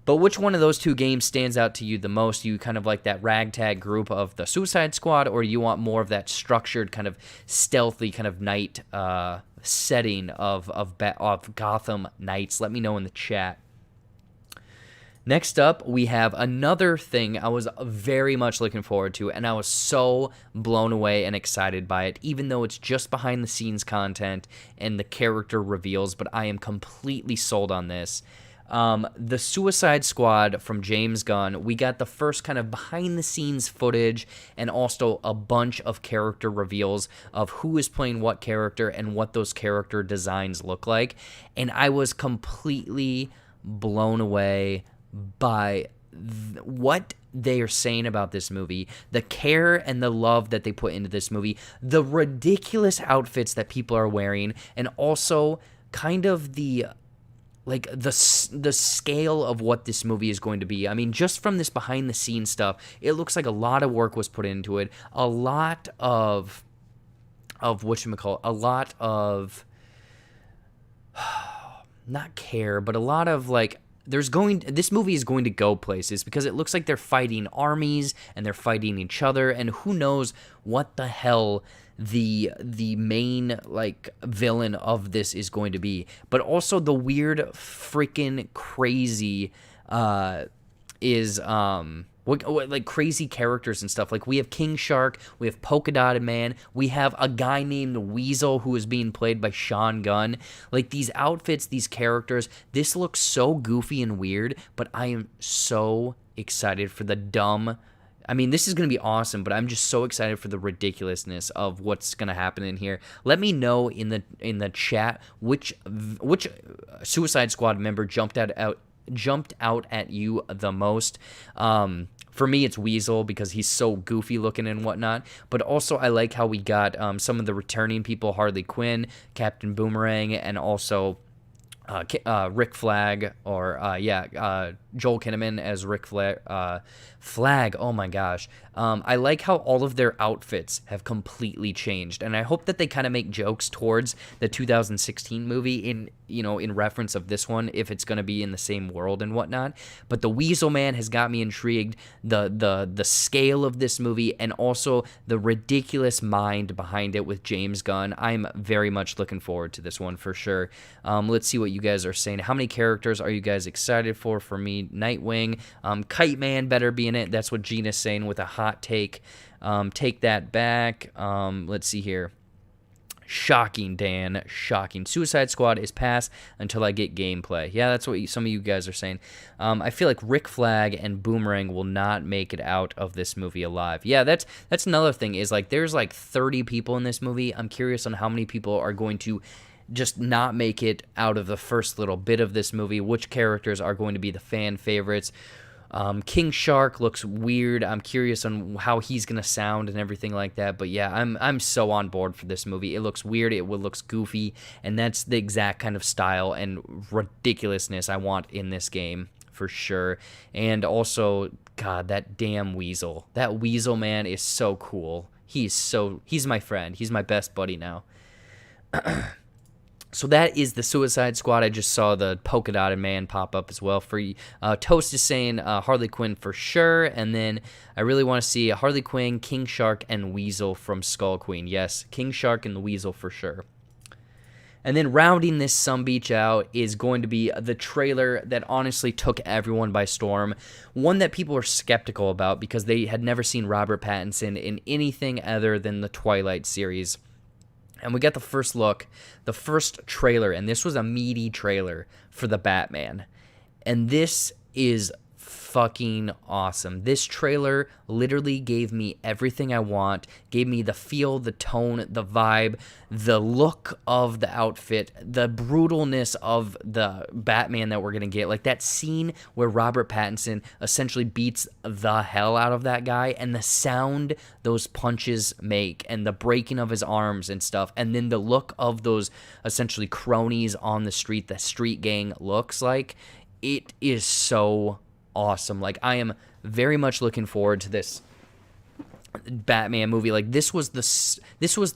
But which one of those 2 games stands out to you the most? You kind of like that ragtag group of the Suicide Squad, or you want more of that structured kind of stealthy kind of night setting of Gotham Knights? Let me know in the chat. Next up, we have another thing I was very much looking forward to, and I was so blown away and excited by it, even though it's just behind-the-scenes content and the character reveals, but I am completely sold on this. The Suicide Squad from James Gunn, we got the first kind of behind-the-scenes footage and also a bunch of character reveals of who is playing what character and what those character designs look like, and I was completely blown away by what they are saying about this movie, the care and the love that they put into this movie, the ridiculous outfits that people are wearing, and also kind of the like the scale of what this movie is going to be. I mean, just from this behind the scenes stuff, it looks like a lot of work was put into it. A lot of whatchamacallit, a lot of not care, but a lot of like this movie is going to go places because it looks like they're fighting armies and they're fighting each other, and who knows what the hell the main like villain of this is going to be. But also the weird freaking crazy is what like crazy characters and stuff. Like we have King Shark, we have Polka Dotted Man, we have a guy named Weasel who is being played by Sean Gunn. Like these outfits, these characters, this looks so goofy and weird, but I am so excited for the dumb. I mean, this is going to be awesome, but I'm just so excited for the ridiculousness of what's going to happen in here. Let me know in the chat which Suicide Squad member jumped out at you the most. For me, it's Weasel because he's so goofy looking and whatnot. But also, I like how we got some of the returning people: Harley Quinn, Captain Boomerang, and also Rick Flag, or Joel Kinnaman as Rick Flag. Oh my gosh. I like how all of their outfits have completely changed, and I hope that they kind of make jokes towards the 2016 movie in reference of this one, if it's going to be in the same world and whatnot. But the Weasel Man has got me intrigued. The scale of this movie, and also the ridiculous mind behind it with James Gunn. I'm very much looking forward to this one for sure. Let's see what you guys are saying. How many characters are you guys excited for? For me, Nightwing. Kite Man better be in it. That's what Gina's saying with a hot take. Take that back. Let's see here. Shocking, Dan. Shocking. Suicide Squad is pass until I get gameplay. Yeah, that's what some of you guys are saying. I feel like Rick Flag and Boomerang will not make it out of this movie alive. Yeah, that's another thing, is like there's like 30 people in this movie. I'm curious on how many people are going to just not make it out of the first little bit of this movie. Which characters are going to be the fan favorites? King Shark looks weird. I'm curious on how he's gonna sound and everything like that. But yeah, I'm so on board for this movie. It looks weird. It looks goofy, and that's the exact kind of style and ridiculousness I want in this game for sure. And also, God, that damn Weasel. That Weasel Man is so cool. He's my friend. He's my best buddy now. So that is the Suicide Squad. I just saw the Polka Dotted Man pop up as well. For Toast is saying Harley Quinn for sure. And then I really want to see Harley Quinn, King Shark, and Weasel from Skull Queen. Yes, King Shark and the Weasel for sure. And then rounding this sumbitch out is going to be the trailer that honestly took everyone by storm. One that people were skeptical about because they had never seen Robert Pattinson in anything other than the Twilight series. And we got the first look, the first trailer, and this was a meaty trailer for the Batman. And this is fucking awesome. This trailer literally gave me everything I want, gave me the feel, the tone, the vibe, the look of the outfit, the brutalness of the Batman that we're going to get. Like that scene where Robert Pattinson essentially beats the hell out of that guy, and the sound those punches make, and the breaking of his arms and stuff, and then the look of those essentially cronies on the street, the street gang looks like. It is so awesome. Like, I am very much looking forward to this Batman movie. Like, this was the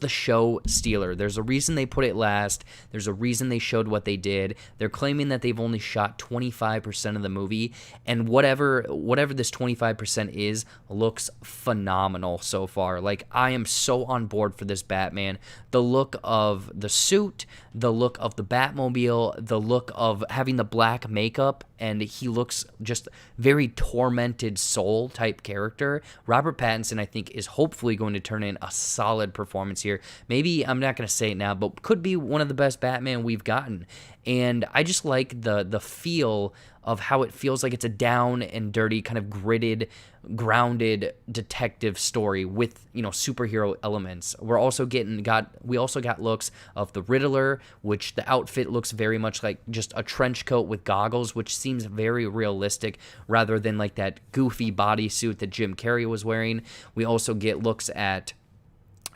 show stealer. There's a reason they put it last. There's a reason they showed what they did. They're claiming that they've only shot 25% of the movie, and whatever this 25% is looks phenomenal so far. Like, I am so on board for this Batman. The look of the suit, the look of the Batmobile, the look of having the black makeup, and he looks just very tormented soul type character. Robert Pattinson, I think, is hopefully going to turn in a solid performance here. Maybe, I'm not going to say it now, but could be one of the best Batman we've gotten. And I just like the feel of how it feels like it's a down and dirty, kind of gritted, grounded detective story with, superhero elements. We also got looks of the Riddler, which the outfit looks very much like just a trench coat with goggles, which seems very realistic rather than like that goofy bodysuit that Jim Carrey was wearing. We also get looks at,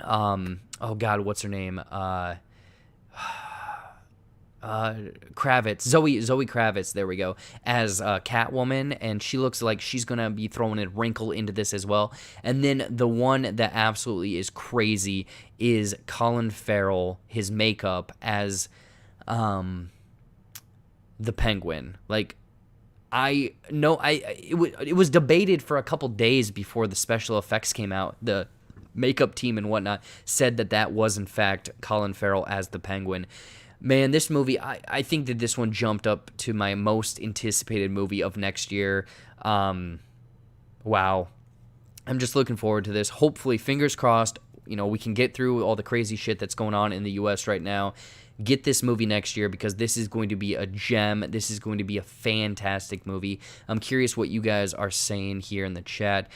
oh God, what's her name? Kravitz, Zoe Kravitz, there we go, as Catwoman, and she looks like she's gonna be throwing a wrinkle into this as well. And then the one that absolutely is crazy is Colin Farrell, his makeup as the Penguin. Like, it was debated for a couple days before the special effects came out. The makeup team and whatnot said that was in fact Colin Farrell as the Penguin. Man, this movie, I think that this one jumped up to my most anticipated movie of next year. Wow. I'm just looking forward to this. Hopefully, fingers crossed, we can get through all the crazy shit that's going on in the U.S. right now. Get this movie next year, because this is going to be a gem. This is going to be a fantastic movie. I'm curious what you guys are saying here in the chat.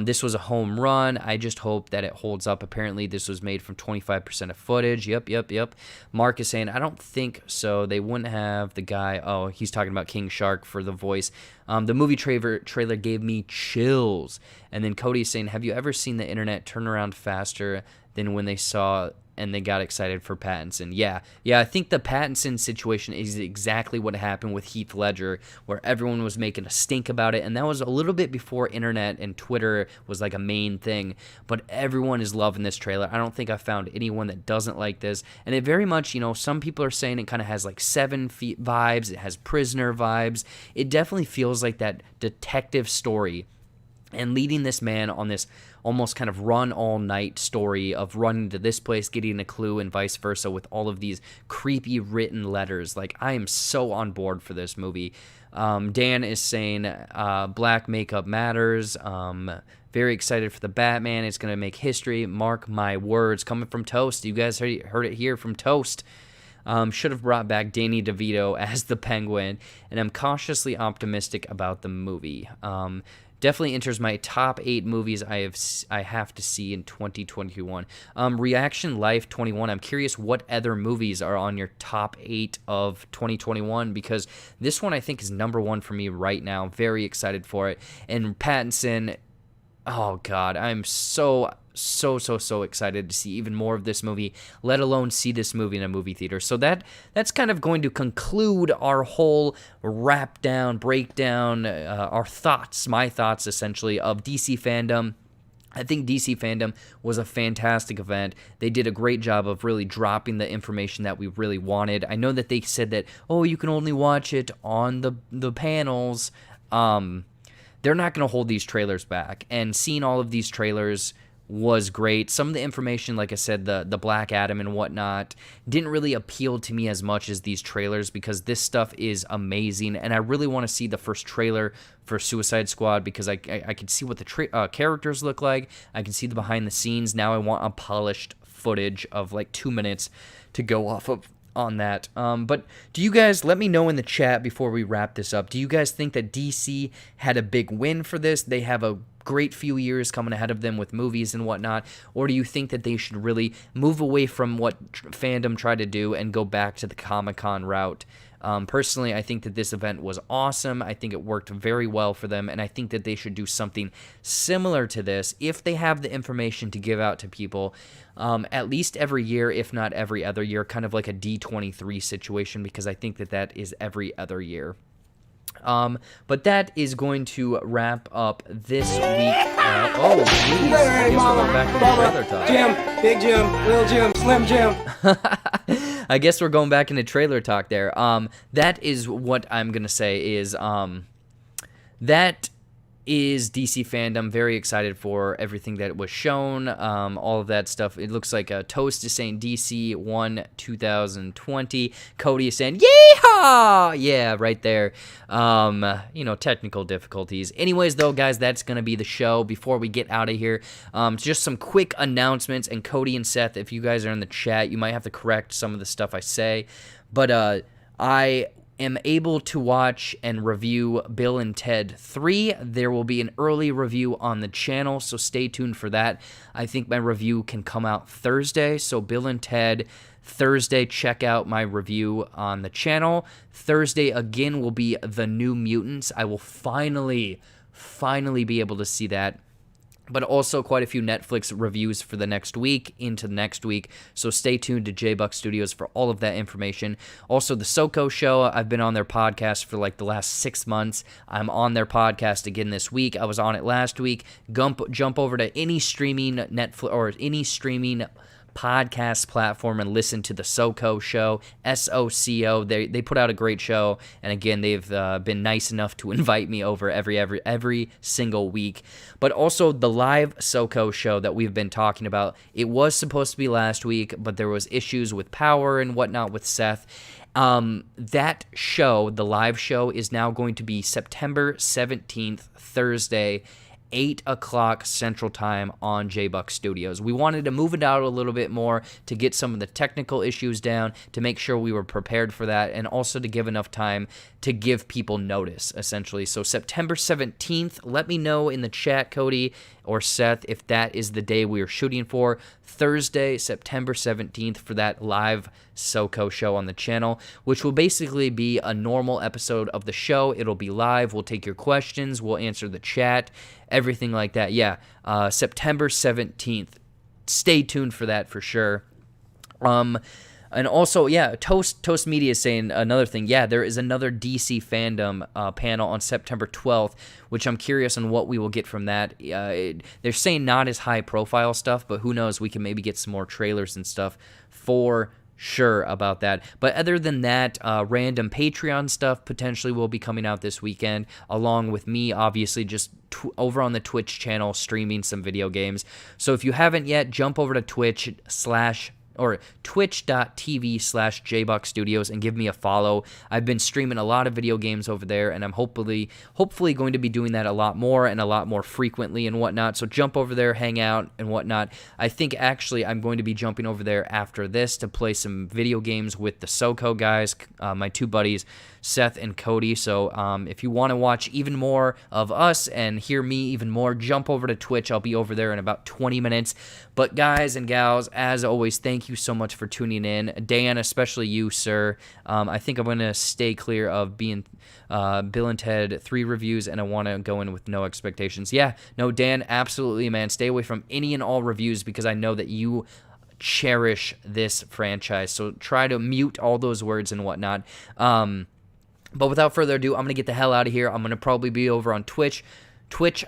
This was a home run. I just hope that it holds up. Apparently, this was made from 25% of footage. Yep. Mark is saying, I don't think so. They wouldn't have the guy. Oh, he's talking about King Shark for the voice. The movie trailer gave me chills. And then Cody's saying, have you ever seen the internet turn around faster than when they saw and they got excited for Pattinson? Yeah, I think the Pattinson situation is exactly what happened with Heath Ledger, where everyone was making a stink about it, and that was a little bit before internet and Twitter was like a main thing, but everyone is loving this trailer. I don't think I found anyone that doesn't like this, and it very much, some people are saying it kind of has like Seven Feet vibes, it has Prisoner vibes. It definitely feels like that detective story, and leading this man on this almost kind of run all night story of running to this place, getting a clue, and vice versa, with all of these creepy written letters. Like, I am so on board for this movie. Dan is saying black makeup matters. Very excited for the Batman. It's going to make history. Mark my words. Coming from Toast. You guys heard it here from Toast. Should have brought back Danny DeVito as the Penguin, and I'm cautiously optimistic about the movie. Definitely enters my top 8 movies I have to see in 2021. Reaction Life 21. I'm curious what other movies are on your top 8 of 2021, because this one I think is number 1 for me right now. Very excited for it. And Pattinson, oh God, I'm so excited to see even more of this movie, let alone see this movie in a movie theater. So that's kind of going to conclude our whole breakdown, my thoughts essentially of DC Fandome. I think DC Fandome was a fantastic event. They did a great job of really dropping the information that we really wanted. I know that they said that, you can only watch it on the panels. They're not going to hold these trailers back. And seeing all of these trailers was great. Some of the information, like I said, the Black Adam and whatnot, didn't really appeal to me as much as these trailers, because this stuff is amazing, and I really want to see the first trailer for Suicide Squad, because I can see what the characters look like. I can see the behind the scenes. Now I want a polished footage of like 2 minutes to go off of on that. But do you guys, let me know in the chat before we wrap this up, do you guys think that DC had a big win for this? They have a great few years coming ahead of them with movies and whatnot, or do you think that they should really move away from what fandom tried to do and go back to the Comic-Con route? Personally, I think that this event was awesome. I think it worked very well for them, and I think that they should do something similar to this if they have the information to give out to people, at least every year, if not every other year, kind of like a D23 situation, because I think that is every other year. But that is going to wrap up this week. Oh, geez. I guess we're going back into trailer talk. Jim, Big Jim, Little Jim, Slim Jim. I guess we're going back into trailer talk there. That is what I'm going to say is, that is DC Fandome. Very excited for everything that was shown, all of that stuff. It looks like Toast is saying DC won 2020. Cody is saying, yeehaw! Yeah, right there. Technical difficulties. Anyways, though, guys, that's going to be the show. Before we get out of here, just some quick announcements. And Cody and Seth, if you guys are in the chat, you might have to correct some of the stuff I say. But I am able to watch and review Bill and Ted 3. There will be an early review on the channel, so stay tuned for that. I think my review can come out Thursday, so Bill and Ted Thursday, check out my review on the channel. Thursday, again, will be The New Mutants. I will finally be able to see that. but also quite a few Netflix reviews for the next week, into the next week. So stay tuned to JBuck Studios for all of that information. Also, the Soko Show, I've been on their podcast for like the last 6 months. I'm on their podcast again this week. I was on it last week. Jump over to any streaming Netflix or any streaming podcast platform and listen to the Soko Show, SOCO. They put out a great show, and again, they've been nice enough to invite me over every single week. But also the live Soko Show that we've been talking about, it was supposed to be last week, but there was issues with power and whatnot with Seth. That show, the live show, is now going to be September 17th, Thursday, 8 o'clock Central Time on JBuck Studios. We wanted to move it out a little bit more to get some of the technical issues down, to make sure we were prepared for that, and also to give enough time to give people notice, essentially. So September 17th, let me know in the chat, Cody or Seth, if that is the day we are shooting for. Thursday, September 17th, for that live Soko show on the channel, which will basically be a normal episode of the show. It'll be live. We'll take your questions. We'll answer the chat, everything like that. Yeah, September 17th. Stay tuned for that for sure. And also, yeah, Toast Media is saying another thing. Yeah, there is another DC Fandome panel on September 12th, which I'm curious on what we will get from that. They're saying not as high-profile stuff, but who knows? We can maybe get some more trailers and stuff for sure about that. But other than that, random Patreon stuff potentially will be coming out this weekend, along with me, obviously, just over on the Twitch channel streaming some video games. So if you haven't yet, jump over to twitch.tv/JBuck Studios and give me a follow. I've been streaming a lot of video games over there, and I'm hopefully going to be doing that a lot more and a lot more frequently and whatnot. So jump over there, hang out and whatnot. I think actually I'm going to be jumping over there after this to play some video games with the Soko guys, my two buddies, Seth and Cody. So if you want to watch even more of us and hear me even more, jump over to Twitch. I'll be over there in about 20 minutes. But guys and gals, as always, thank you so much for tuning in. Dan, especially you, sir. I think I'm going to stay clear of being Bill and Ted 3 reviews, and I want to go in with no expectations. Yeah, no, Dan, absolutely, man. Stay away from any and all reviews because I know that you cherish this franchise. So try to mute all those words and whatnot. But without further ado, I'm going to get the hell out of here. I'm going to probably be over on Twitch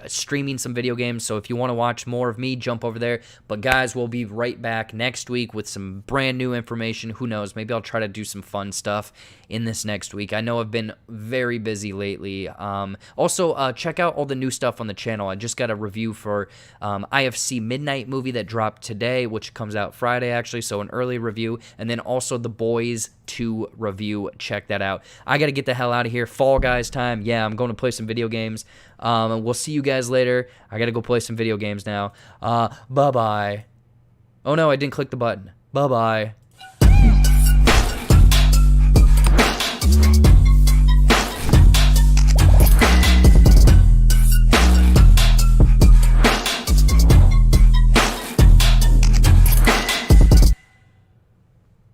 streaming some video games. So if you want to watch more of me, jump over there. But guys, we'll be right back next week with some brand new information. Who knows? Maybe I'll try to do some fun stuff in this next week. I know I've been very busy lately. Also, check out all the new stuff on the channel. I just got a review for IFC Midnight movie that dropped today, which comes out Friday, actually. So an early review. And then also The Boys 2 review. Check that out. I got to get the hell out of here. Fall Guys time. Yeah, I'm going to play some video games. And we'll see you guys later. I got to go play some video games now. Bye-bye. Oh, no, I didn't click the button. Bye-bye.